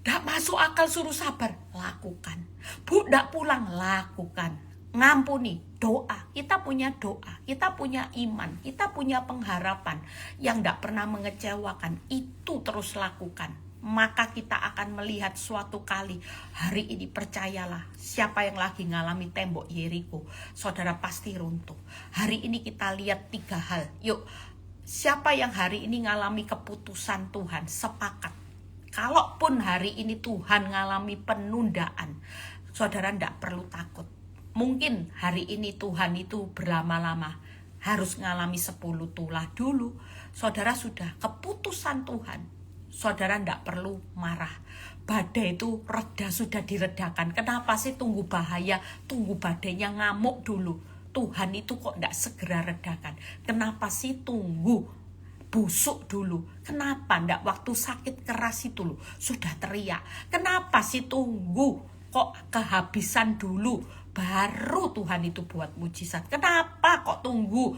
Nggak masuk akal suruh sabar, lakukan. Bu, nggak pulang, lakukan. Ngampuni, doa. Kita punya doa, kita punya iman, kita punya pengharapan yang nggak pernah mengecewakan. Itu terus lakukan. Maka kita akan melihat suatu kali, hari ini percayalah, siapa yang lagi ngalami tembok Yeriko, saudara pasti runtuh. Hari ini kita lihat 3 hal. Yuk, siapa yang hari ini ngalami keputusan Tuhan, sepakat. Kalaupun hari ini Tuhan ngalami penundaan, saudara tidak perlu takut. Mungkin hari ini Tuhan itu berlama-lama harus ngalami 10 tulah dulu. Saudara sudah keputusan Tuhan. Saudara tidak perlu marah. Badai itu reda, sudah diredakan. Kenapa sih tunggu bahaya, tunggu badainya ngamuk dulu? Tuhan itu kok tidak segera redakan? Kenapa sih tunggu busuk dulu? Kenapa ndak waktu sakit keras itu loh sudah teriak? Kenapa sih tunggu kok kehabisan dulu baru Tuhan itu buat mujizat? Kenapa kok tunggu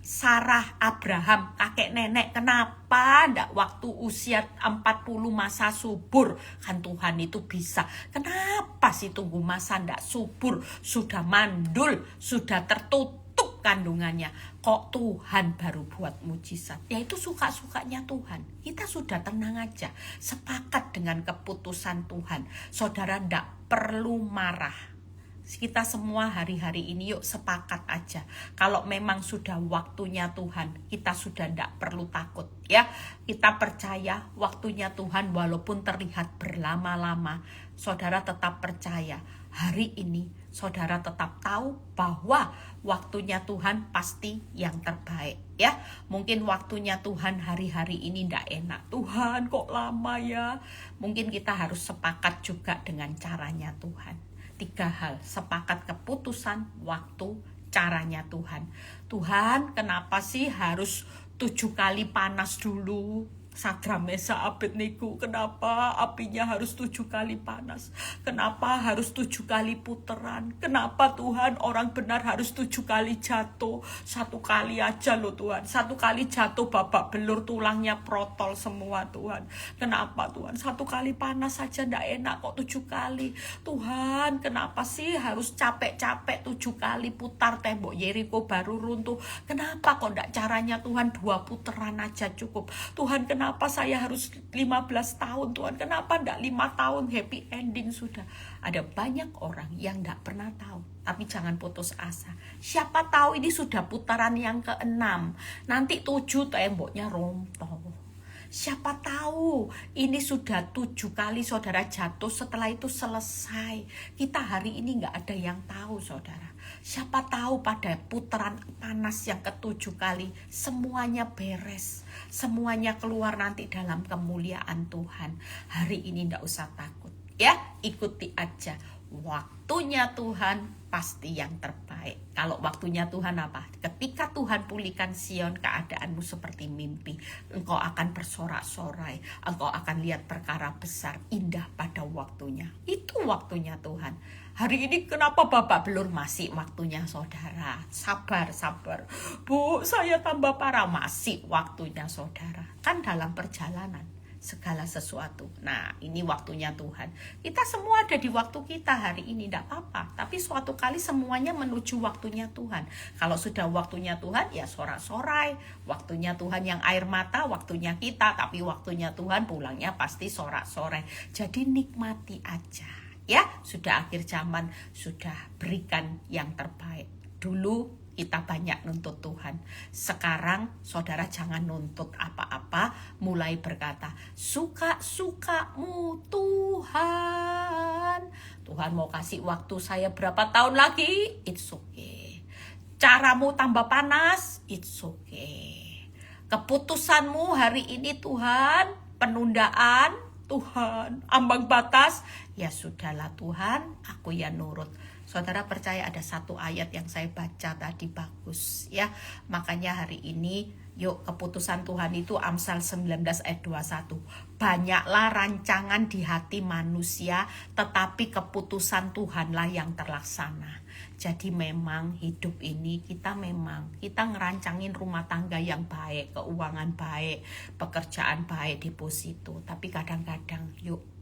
Sarah, Abraham, kakek nenek? Kenapa ndak waktu usia 40 masa subur? Kan Tuhan itu bisa. Kenapa sih tunggu masa ndak subur, sudah mandul, sudah tertutup kandungannya, kok Tuhan baru buat mujizat? Ya itu suka-sukanya Tuhan. Kita sudah tenang aja, sepakat dengan keputusan Tuhan. Saudara ndak perlu marah. Kita semua hari-hari ini yuk sepakat aja. Kalau memang sudah waktunya Tuhan, kita sudah ndak perlu takut ya. Kita percaya waktunya Tuhan walaupun terlihat berlama-lama. Saudara tetap percaya. Hari ini saudara tetap tahu bahwa waktunya Tuhan pasti yang terbaik ya. Mungkin waktunya Tuhan hari-hari ini ndak enak. Tuhan kok lama ya? Mungkin kita harus sepakat juga dengan caranya Tuhan. 3 hal, sepakat keputusan, waktu, caranya Tuhan. Tuhan, kenapa sih harus 7 kali panas dulu? Sadrak Mesak Abednego, kenapa apinya harus 7 kali panas? Kenapa harus 7 kali puteran? Kenapa Tuhan orang benar harus 7 kali jatuh? 1 kali aja loh Tuhan. 1 kali jatuh babak belur, tulangnya protol semua Tuhan. Kenapa Tuhan? 1 kali panas saja ndak enak kok 7 kali. Tuhan, kenapa sih harus capek-capek 7 kali putar tembok Yeriko baru runtuh? Kenapa kok ndak caranya Tuhan 2 puteran aja cukup? Tuhan, kenapa saya harus 15 tahun Tuhan? Kenapa enggak 5 tahun happy ending sudah? Ada banyak orang yang enggak pernah tahu. Tapi jangan putus asa. Siapa tahu ini sudah putaran yang ke-6. Nanti 7 temboknya rompong. Siapa tahu ini sudah 7 kali saudara jatuh, setelah itu selesai. Kita hari ini enggak ada yang tahu saudara. Siapa tahu pada putaran panas yang ke-7 kali semuanya beres. Semuanya keluar nanti dalam kemuliaan Tuhan. Hari ini enggak usah takut. Ya, ikuti aja. Waktunya Tuhan pasti yang terbaik. Kalau waktunya Tuhan apa? Ketika Tuhan pulihkan Sion, keadaanmu seperti mimpi. Engkau akan bersorak-sorai. Engkau akan lihat perkara besar, indah pada waktunya. Itu waktunya Tuhan. Hari ini kenapa babak belur? Masih waktunya saudara. Sabar. Bu, saya tambah parah. Masih waktunya saudara. Kan dalam perjalanan. segala sesuatu. Nah, ini waktunya Tuhan. Kita semua ada di waktu kita hari ini, tidak apa-apa. Tapi suatu kali semuanya menuju waktunya Tuhan. Kalau sudah waktunya Tuhan, ya sorak-sorai. Waktunya Tuhan yang air mata, waktunya kita. Tapi waktunya Tuhan pulangnya pasti sorak-sorai. Jadi nikmati aja. Ya, sudah akhir zaman, sudah berikan yang terbaik. Dulu kita banyak nuntut Tuhan. Sekarang saudara jangan nuntut apa-apa, mulai berkata, suka-sukamu Tuhan. Tuhan mau kasih waktu saya berapa tahun lagi? It's okay. Caramu tambah panas? It's okay. Keputusanmu hari ini Tuhan, penundaan, Tuhan, ambang batas, ya sudahlah Tuhan, aku ya nurut. Saudara percaya ada satu ayat yang saya baca tadi bagus ya. Makanya hari ini yuk keputusan Tuhan itu Amsal 19 ayat 21. Banyak,lah rancangan di hati manusia, tetapi keputusan Tuhanlah yang terlaksana. Jadi memang hidup ini kita ngerancangin rumah tangga yang baik, keuangan baik, pekerjaan baik, deposito. Tapi kadang-kadang yuk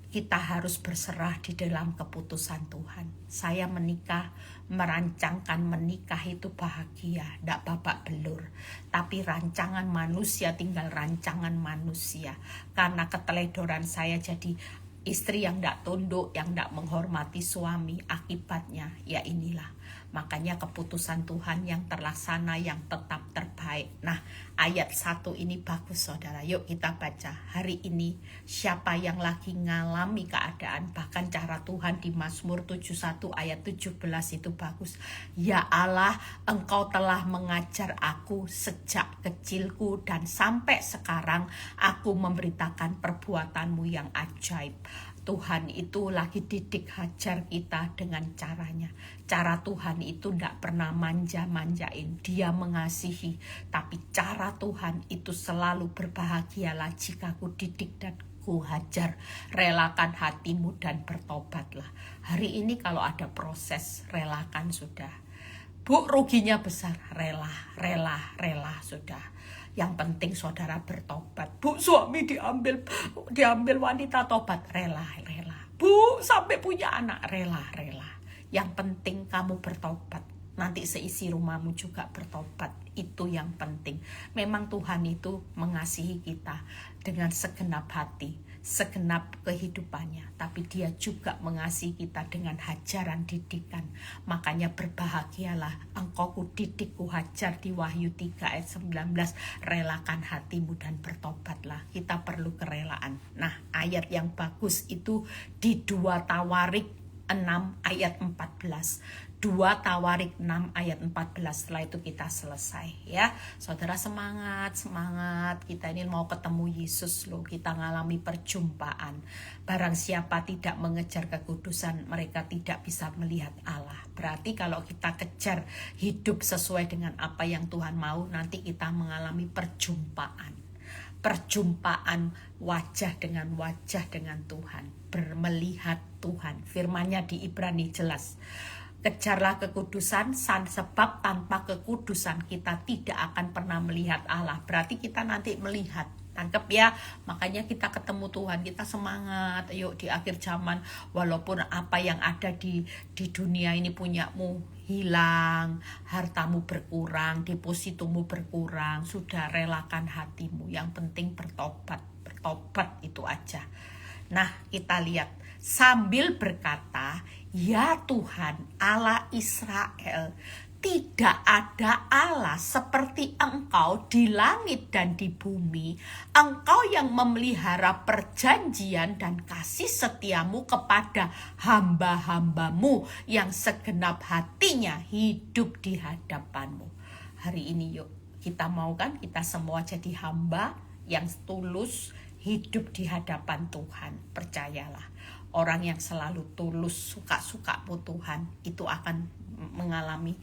kita harus berserah di dalam keputusan Tuhan. Saya menikah, merancangkan menikah itu bahagia, tidak babak belur. Tapi rancangan manusia tinggal rancangan manusia. Karena keteledoran saya jadi istri yang tidak tunduk, yang tidak menghormati suami, akibatnya ya inilah. Makanya keputusan Tuhan yang terlaksana, yang tetap terbaik. Nah, ayat 1 ini bagus saudara. Yuk kita baca. Hari ini siapa yang lagi ngalami keadaan, bahkan cara Tuhan di Mazmur 71 ayat 17 itu bagus. Ya Allah, Engkau telah mengajar aku sejak kecilku dan sampai sekarang aku memberitakan perbuatanmu yang ajaib. Tuhan itu lagi didik hajar kita dengan caranya. Cara Tuhan itu tidak pernah manja-manjain. Dia mengasihi. Tapi cara Tuhan itu selalu berbahagialah jika ku didik dan ku hajar. Relakan hatimu dan bertobatlah. Hari ini kalau ada proses, relakan sudah. Bu, ruginya besar. Rela sudah. Yang penting saudara bertobat. Bu, suami diambil wanita, tobat. Rela. Bu, sampai punya anak, rela. Yang penting kamu bertobat. Nanti seisi rumahmu juga bertobat. Itu yang penting. Memang Tuhan itu mengasihi kita dengan segenap hati, segenap kehidupannya. Tapi dia juga mengasihi kita dengan hajaran didikan. Makanya berbahagialah engkau ku didik, ku hajar di Wahyu 3 ayat 19. Relakan hatimu dan bertobatlah. Kita perlu kerelaan. Nah, ayat yang bagus itu di 2 Tawarik 6 ayat 14. 2 Tawarik 6 ayat 14. Setelah itu kita selesai ya. Saudara semangat. Kita ini mau ketemu Yesus loh. Kita ngalami perjumpaan. Barang siapa tidak mengejar kekudusan, mereka tidak bisa melihat Allah. Berarti kalau kita kejar hidup sesuai dengan apa yang Tuhan mau, nanti kita mengalami perjumpaan wajah dengan Tuhan, melihat Tuhan. Firman-Nya di Ibrani jelas. Kejarlah kekudusan, sebab tanpa kekudusan kita tidak akan pernah melihat Allah. Berarti kita nanti melihat. Tangkep ya, makanya kita ketemu Tuhan, kita semangat. Yuk di akhir zaman, walaupun apa yang ada di dunia ini punyamu hilang, hartamu berkurang, depositomu berkurang, sudah relakan hatimu. Yang penting bertobat itu aja. Nah, kita lihat sambil berkata, ya Tuhan Allah Israel, tidak ada Allah seperti Engkau di langit dan di bumi. Engkau yang memelihara perjanjian dan kasih setiamu kepada hamba-hambamu yang segenap hatinya hidup di hadapanmu. Hari ini yuk kita mau kan kita semua jadi hamba yang tulus hidup di hadapan Tuhan. Percayalah, orang yang selalu tulus suka-sukamu Tuhan itu akan mengalami.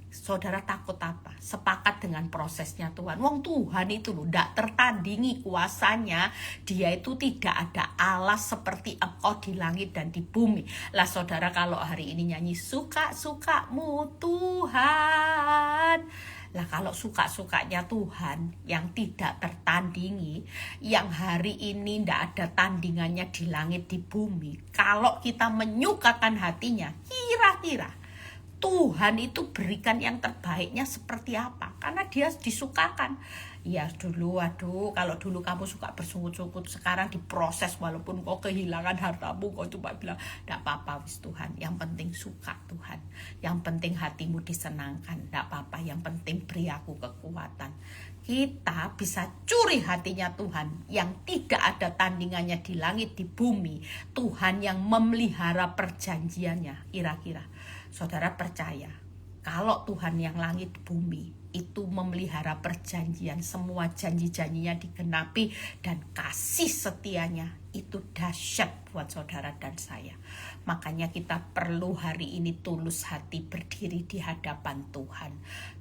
Saudara takut apa? Sepakat dengan prosesnya Tuhan. Wong Tuhan itu loh, tidak tertandingi kuasanya. Dia itu tidak ada Allah seperti Engkau di langit dan di bumi. Lah saudara kalau hari ini nyanyi suka-sukamu Tuhan, Lah kalau suka-sukanya Tuhan yang tidak tertandingi, yang hari ini tidak ada tandingannya di langit di bumi, kalau kita menyukakan hatinya, kira-kira Tuhan itu berikan yang terbaiknya seperti apa? Karena dia disukakan. Ya dulu, aduh, kalau dulu kamu suka bersungut-sungut, sekarang diproses walaupun kau kehilangan hartamu, kau cuma bilang, tidak apa-apa wis Tuhan, yang penting suka Tuhan, yang penting hatimu disenangkan, tidak apa-apa, yang penting beri aku kekuatan. Kita bisa curi hatinya Tuhan yang tidak ada tandingannya di langit di bumi, Tuhan yang memelihara perjanjiannya. Kira-kira saudara percaya kalau Tuhan yang langit bumi itu memelihara perjanjian, semua janji-janjinya digenapi, dan kasih setianya itu dahsyat buat saudara dan saya. Makanya kita perlu hari ini tulus hati berdiri di hadapan Tuhan.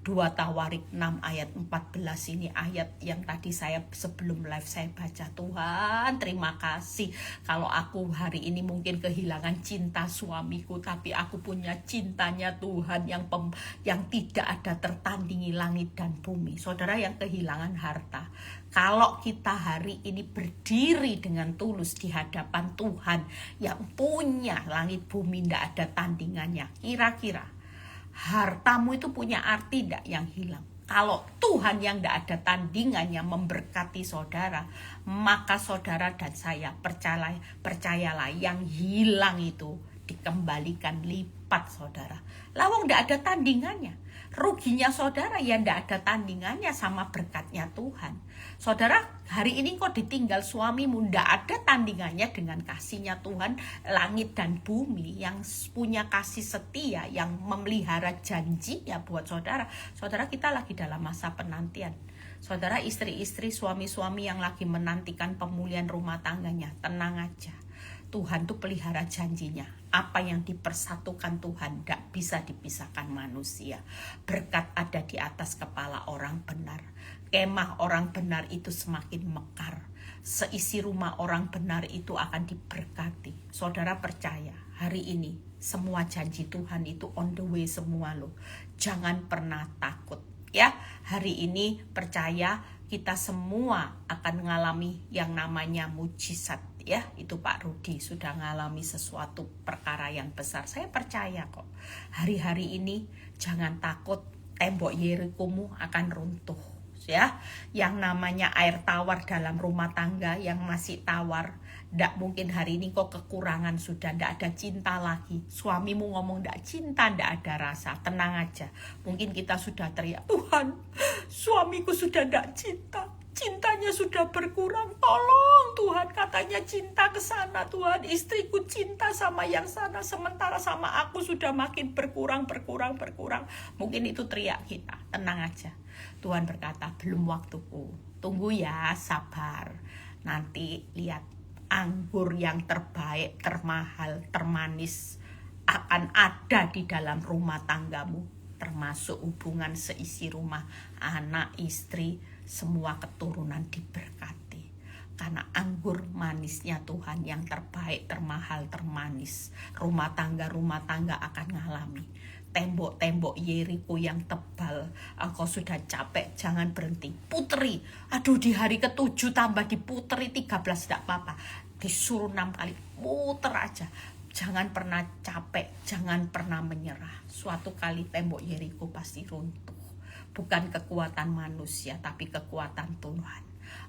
2 Tawarik 6 ayat 14 ini ayat yang tadi saya sebelum live saya baca. Tuhan terima kasih kalau aku hari ini mungkin kehilangan cinta suamiku, tapi aku punya cintanya Tuhan yang tidak ada tertandingi langit dan bumi. Saudara yang kehilangan harta, kalau kita hari ini berdiri dengan tulus di hadapan Tuhan yang punya langit bumi tidak ada tandingannya, kira-kira hartamu itu punya arti tidak yang hilang? Kalau Tuhan yang tidak ada tandingannya memberkati saudara, maka saudara dan saya percayalah yang hilang itu dikembalikan lipat saudara. Lawang tidak ada tandingannya. Ruginya saudara yang tidak ada tandingannya sama berkatnya Tuhan. Saudara, hari ini kok ditinggal suamimu, tidak ada tandingannya dengan kasihnya Tuhan langit dan bumi yang punya kasih setia, yang memelihara janjinya buat saudara. Saudara, kita lagi dalam masa penantian. Saudara, istri-istri, suami-suami yang lagi menantikan pemulihan rumah tangganya, tenang aja. Tuhan tuh pelihara janjinya. Apa yang dipersatukan Tuhan tidak bisa dipisahkan manusia. Berkat ada di atas kepala orang benar. Kemah orang benar itu semakin mekar. Seisi rumah orang benar itu akan diberkati. Saudara percaya, hari ini semua janji Tuhan itu on the way semua loh. Jangan pernah takut. Ya, hari ini percaya kita semua akan mengalami yang namanya mujizat. Ya, itu Pak Rudi sudah mengalami sesuatu perkara yang besar. Saya percaya kok. Hari-hari ini jangan takut, tembok Yerikomu akan runtuh. Ya, yang namanya air tawar dalam rumah tangga yang masih tawar, ndak mungkin hari ini kok kekurangan sudah, ndak ada cinta lagi. Suamimu ngomong ndak cinta, ndak ada rasa, tenang aja. Mungkin kita sudah teriak, Tuhan, suamiku sudah ndak cinta, cintanya sudah berkurang, tolong Tuhan, katanya cinta ke sana Tuhan, istriku cinta sama yang sana, sementara sama aku sudah makin berkurang. Mungkin itu teriak kita, tenang aja. Tuhan berkata, belum waktuku, tunggu ya, sabar. Nanti lihat, anggur yang terbaik, termahal, termanis akan ada di dalam rumah tanggamu, termasuk hubungan seisi rumah, anak, istri, semua keturunan diberkati. Karena anggur manisnya Tuhan yang terbaik, termahal, termanis, rumah tangga akan mengalami. Tembok-tembok Yeriko yang tebal, engkau sudah capek, jangan berhenti, puteri. Aduh, di hari ke-7 tambah diputeri 13 tidak apa-apa, disuruh 6 kali, puter aja. Jangan pernah capek, jangan pernah menyerah. Suatu kali tembok Yeriko pasti runtuh. Bukan kekuatan manusia, tapi kekuatan Tuhan.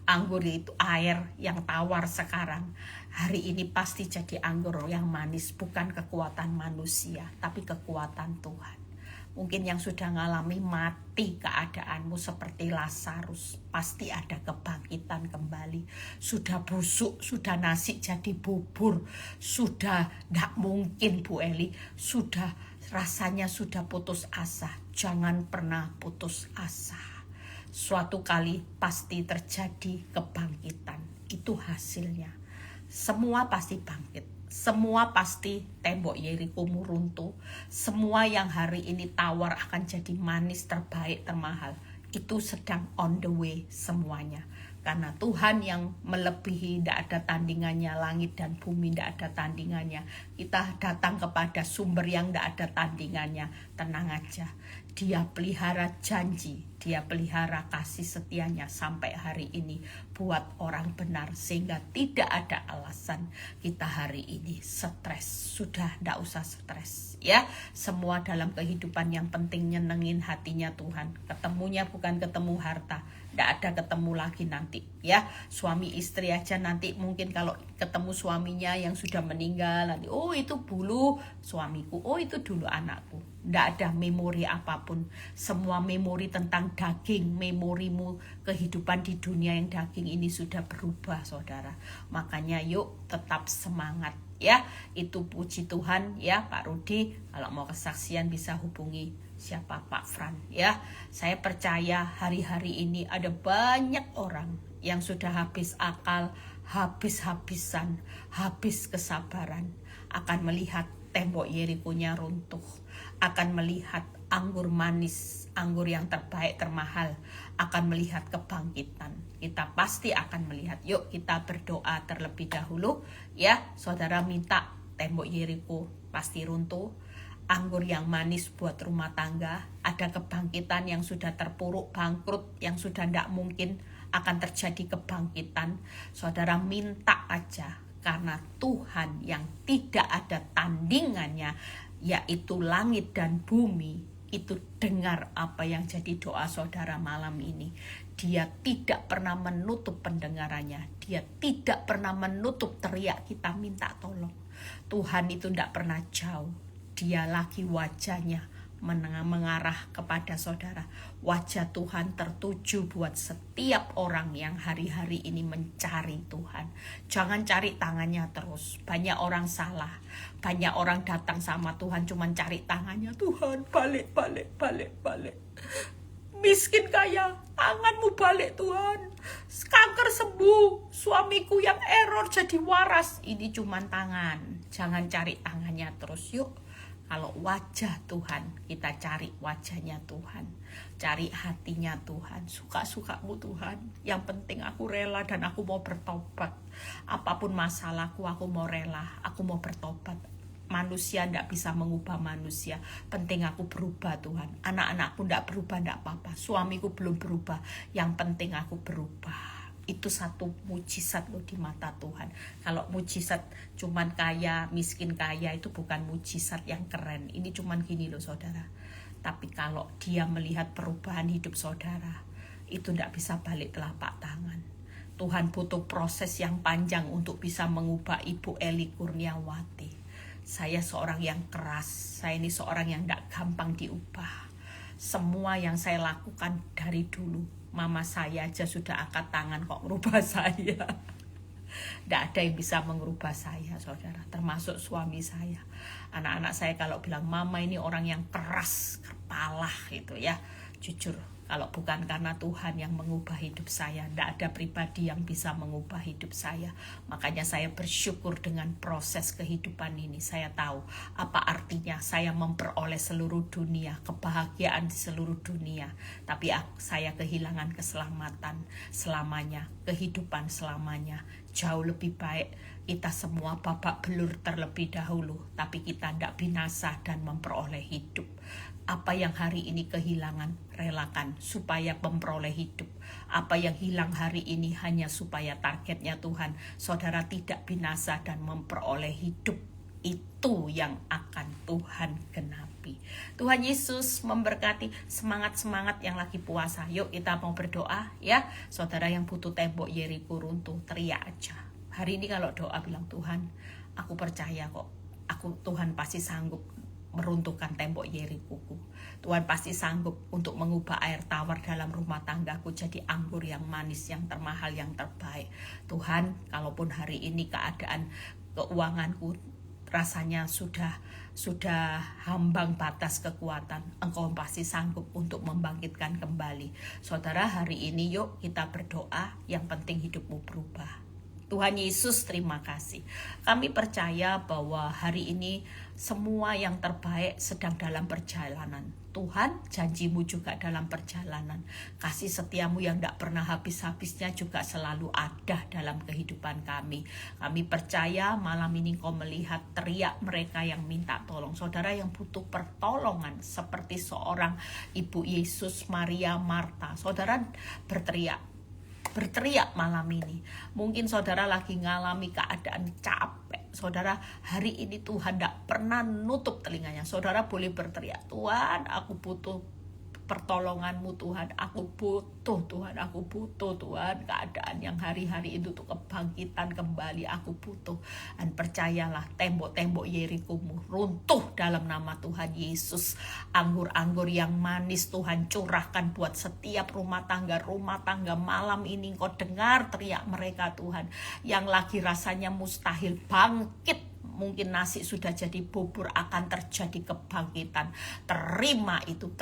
Anggur itu air yang tawar sekarang, hari ini pasti jadi anggur yang manis. Bukan kekuatan manusia, tapi kekuatan Tuhan. Mungkin yang sudah ngalami mati keadaanmu seperti Lazarus, pasti ada kebangkitan kembali. Sudah busuk, sudah nasi jadi bubur, sudah tidak mungkin Bu Eli, sudah rasanya sudah putus asa. Jangan pernah putus asa. Suatu kali pasti terjadi kebangkitan. Itu hasilnya. Semua pasti bangkit. Semua pasti tembok Yeriko runtuh. Semua yang hari ini tawar akan jadi manis, terbaik, termahal. Itu sedang on the way semuanya. Karena Tuhan yang melebihi, tidak ada tandingannya, langit dan bumi tidak ada tandingannya. Kita datang kepada sumber yang tidak ada tandingannya. Tenang aja, Dia pelihara janji, Dia pelihara kasih setianya sampai hari ini buat orang benar, sehingga tidak ada alasan kita hari ini stres. Sudah tidak usah stres ya. Semua dalam kehidupan yang penting nyenengin hatinya Tuhan. Ketemunya bukan ketemu harta, tidak ada ketemu lagi nanti ya. Suami istri aja nanti mungkin kalau ketemu suaminya yang sudah meninggal, nanti oh itu dulu suamiku, oh itu dulu anakku. Tidak ada memori apapun. Semua memori tentang daging, memorimu kehidupan di dunia yang daging ini sudah berubah, saudara. Makanya yuk tetap semangat ya. Itu puji Tuhan ya, Pak Rudi. Kalau mau kesaksian bisa hubungi siapa, Pak Fran ya. Saya percaya hari-hari ini ada banyak orang yang sudah habis akal, habis-habisan, habis kesabaran, akan melihat tembok Yeriko-nya runtuh, akan melihat anggur manis, anggur yang terbaik, termahal, akan melihat kebangkitan. Kita pasti akan melihat. Yuk kita berdoa terlebih dahulu ya. Saudara minta tembok Yeriko pasti runtuh, anggur yang manis buat rumah tangga, ada kebangkitan yang sudah terpuruk, bangkrut, yang sudah tidak mungkin akan terjadi kebangkitan. Saudara minta aja, karena Tuhan yang tidak ada tandingannya, yaitu langit dan bumi, itu dengar apa yang jadi doa saudara malam ini. Dia tidak pernah menutup pendengarannya, dia tidak pernah menutup teriak kita minta tolong. Tuhan itu tidak pernah jauh, dia lagi wajahnya mengarah kepada saudara. Wajah Tuhan tertuju buat setiap orang yang hari-hari ini mencari Tuhan. Jangan cari tangannya terus. Banyak orang salah. Banyak orang datang sama Tuhan cuma cari tangannya. Tuhan balik. Miskin kaya, tanganmu balik Tuhan. Kanker sembuh, suamiku yang error jadi waras. Ini cuma tangan. Jangan cari tangannya terus yuk. Kalau wajah Tuhan, kita cari wajahnya Tuhan. Cari hatinya Tuhan. Suka-sukamu Tuhan. Yang penting aku rela dan aku mau bertobat. Apapun masalahku, aku mau rela. Aku mau bertobat. Manusia tidak bisa mengubah manusia. Penting aku berubah Tuhan. Anak-anakku tidak berubah, tidak apa-apa. Suamiku belum berubah. Yang penting aku berubah. Itu satu mujizat loh di mata Tuhan. Kalau mujizat cuman kaya, miskin kaya, itu bukan mujizat yang keren. Ini cuman gini loh saudara. Tapi kalau dia melihat perubahan hidup saudara, itu tidak bisa balik telapak tangan. Tuhan butuh proses yang panjang untuk bisa mengubah Ibu Eli Kurniawati. Saya seorang yang keras. Saya ini seorang yang tidak gampang diubah. Semua yang saya lakukan dari dulu, mama saya aja sudah angkat tangan kok merubah saya. Tidak ada yang bisa mengubah saya saudara, termasuk suami saya. Anak-anak saya kalau bilang mama ini orang yang keras kepala gitu ya. Jujur, kalau bukan karena Tuhan yang mengubah hidup saya, tidak ada pribadi yang bisa mengubah hidup saya. Makanya saya bersyukur dengan proses kehidupan ini. Saya tahu apa artinya saya memperoleh seluruh dunia, kebahagiaan di seluruh dunia. Tapi saya kehilangan keselamatan selamanya, kehidupan selamanya. Jauh lebih baik kita semua babak belur terlebih dahulu, tapi kita tidak binasa dan memperoleh hidup. Apa yang hari ini kehilangan, relakan supaya memperoleh hidup. Apa yang hilang hari ini hanya supaya targetnya Tuhan, saudara tidak binasa dan memperoleh hidup. Itu yang akan Tuhan genapi. Tuhan Yesus memberkati. Semangat-semangat yang lagi puasa. Yuk kita mau berdoa ya. Saudara yang butuh tembok Yeriko runtuh, teriak aja. Hari ini kalau doa bilang, Tuhan, aku percaya kok. Tuhan pasti sanggup meruntuhkan tembok Yeriko-ku. Tuhan pasti sanggup untuk mengubah air tawar dalam rumah tanggaku jadi anggur yang manis, yang termahal, yang terbaik. Tuhan, kalaupun hari ini keadaan keuanganku rasanya sudah hambang batas kekuatan, Engkau pasti sanggup untuk membangkitkan kembali. Saudara, hari ini yuk kita berdoa, yang penting hidupmu berubah. Tuhan Yesus, terima kasih. Kami percaya bahwa hari ini semua yang terbaik sedang dalam perjalanan. Tuhan, janjimu juga dalam perjalanan. Kasih setiamu yang tidak pernah habis-habisnya juga selalu ada dalam kehidupan kami. Kami percaya malam ini Kau melihat teriak mereka yang minta tolong. Saudara yang butuh pertolongan seperti seorang Ibu Yesus, Maria, Marta. Saudara berteriak malam ini. Mungkin saudara lagi ngalami keadaan capek. Saudara, hari ini Tuhan tidak pernah nutup telinganya. Saudara boleh berteriak, Tuhan, aku butuh pertolonganmu Tuhan, aku butuh Tuhan, aku butuh Tuhan, keadaan yang hari-hari itu tuh kebangkitan kembali, aku butuh. Dan percayalah, tembok-tembok Yerikomu runtuh dalam nama Tuhan Yesus. Anggur-anggur yang manis Tuhan curahkan buat setiap rumah tangga malam ini. Kau dengar teriak mereka Tuhan, yang lagi rasanya mustahil bangkit. Mungkin nasi sudah jadi bubur, akan terjadi kebangkitan. Terima itu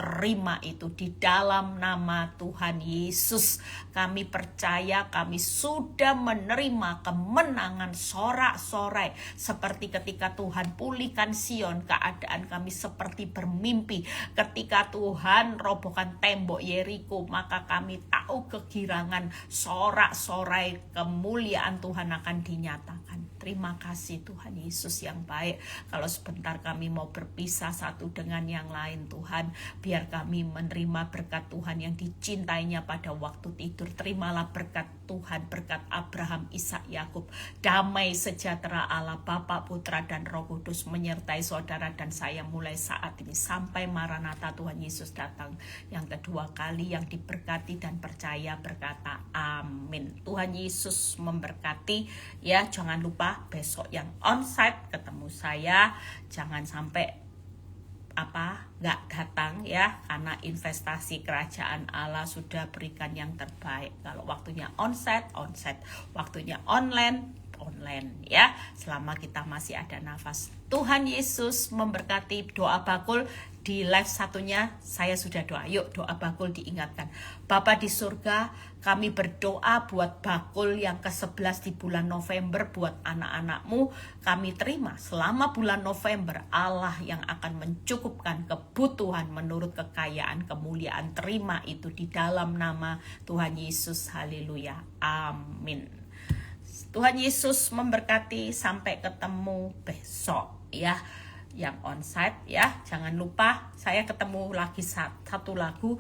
di dalam nama Tuhan Yesus. Kami percaya kami sudah menerima kemenangan sorak-sorai. Seperti ketika Tuhan pulihkan Sion, keadaan kami seperti bermimpi. Ketika Tuhan robohkan tembok Yeriko, maka kami tahu kegirangan sorak-sorai, kemuliaan Tuhan akan dinyatakan. Terima kasih Tuhan Yesus yang baik. Kalau sebentar kami mau berpisah satu dengan yang lain Tuhan, biar kami menerima berkat Tuhan yang dicintainya pada waktu tidur. Terimalah berkat Tuhan, berkat Abraham, Ishak, Yakub. Damai sejahtera Allah Bapa, Putra dan Roh Kudus menyertai saudara dan saya mulai saat ini sampai Maranatha Tuhan Yesus datang yang kedua kali. Yang diberkati dan percaya berkata amin. Tuhan Yesus memberkati ya. Jangan lupa besok yang onsite ketemu saya, jangan sampai nggak datang ya, karena investasi kerajaan Allah sudah berikan yang terbaik. Kalau waktunya onsite, waktunya online ya, selama kita masih ada nafas. Tuhan Yesus memberkati. Doa bakul di live satunya saya sudah doa. Yuk doa bakul diingatkan. Bapa di surga, kami berdoa buat bakul yang ke-11 di bulan November buat anak-anakmu. Kami terima selama bulan November Allah yang akan mencukupkan kebutuhan menurut kekayaan kemuliaan. Terima itu di dalam nama Tuhan Yesus. Haleluya. Amin. Tuhan Yesus memberkati. Sampai ketemu besok ya, yang onsite ya. Jangan lupa saya ketemu lagi satu lagu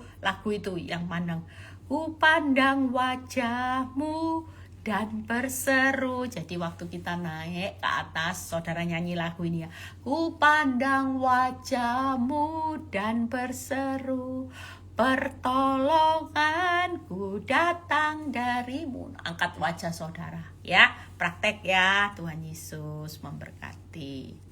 itu yang mana ku pandang wajahmu dan berseru. Jadi waktu kita naik ke atas, saudara nyanyi lagu ini ya. Ku pandang wajahmu dan berseru, pertolonganku datang darimu. Angkat wajah saudara ya, praktek ya. Tuhan Yesus memberkati.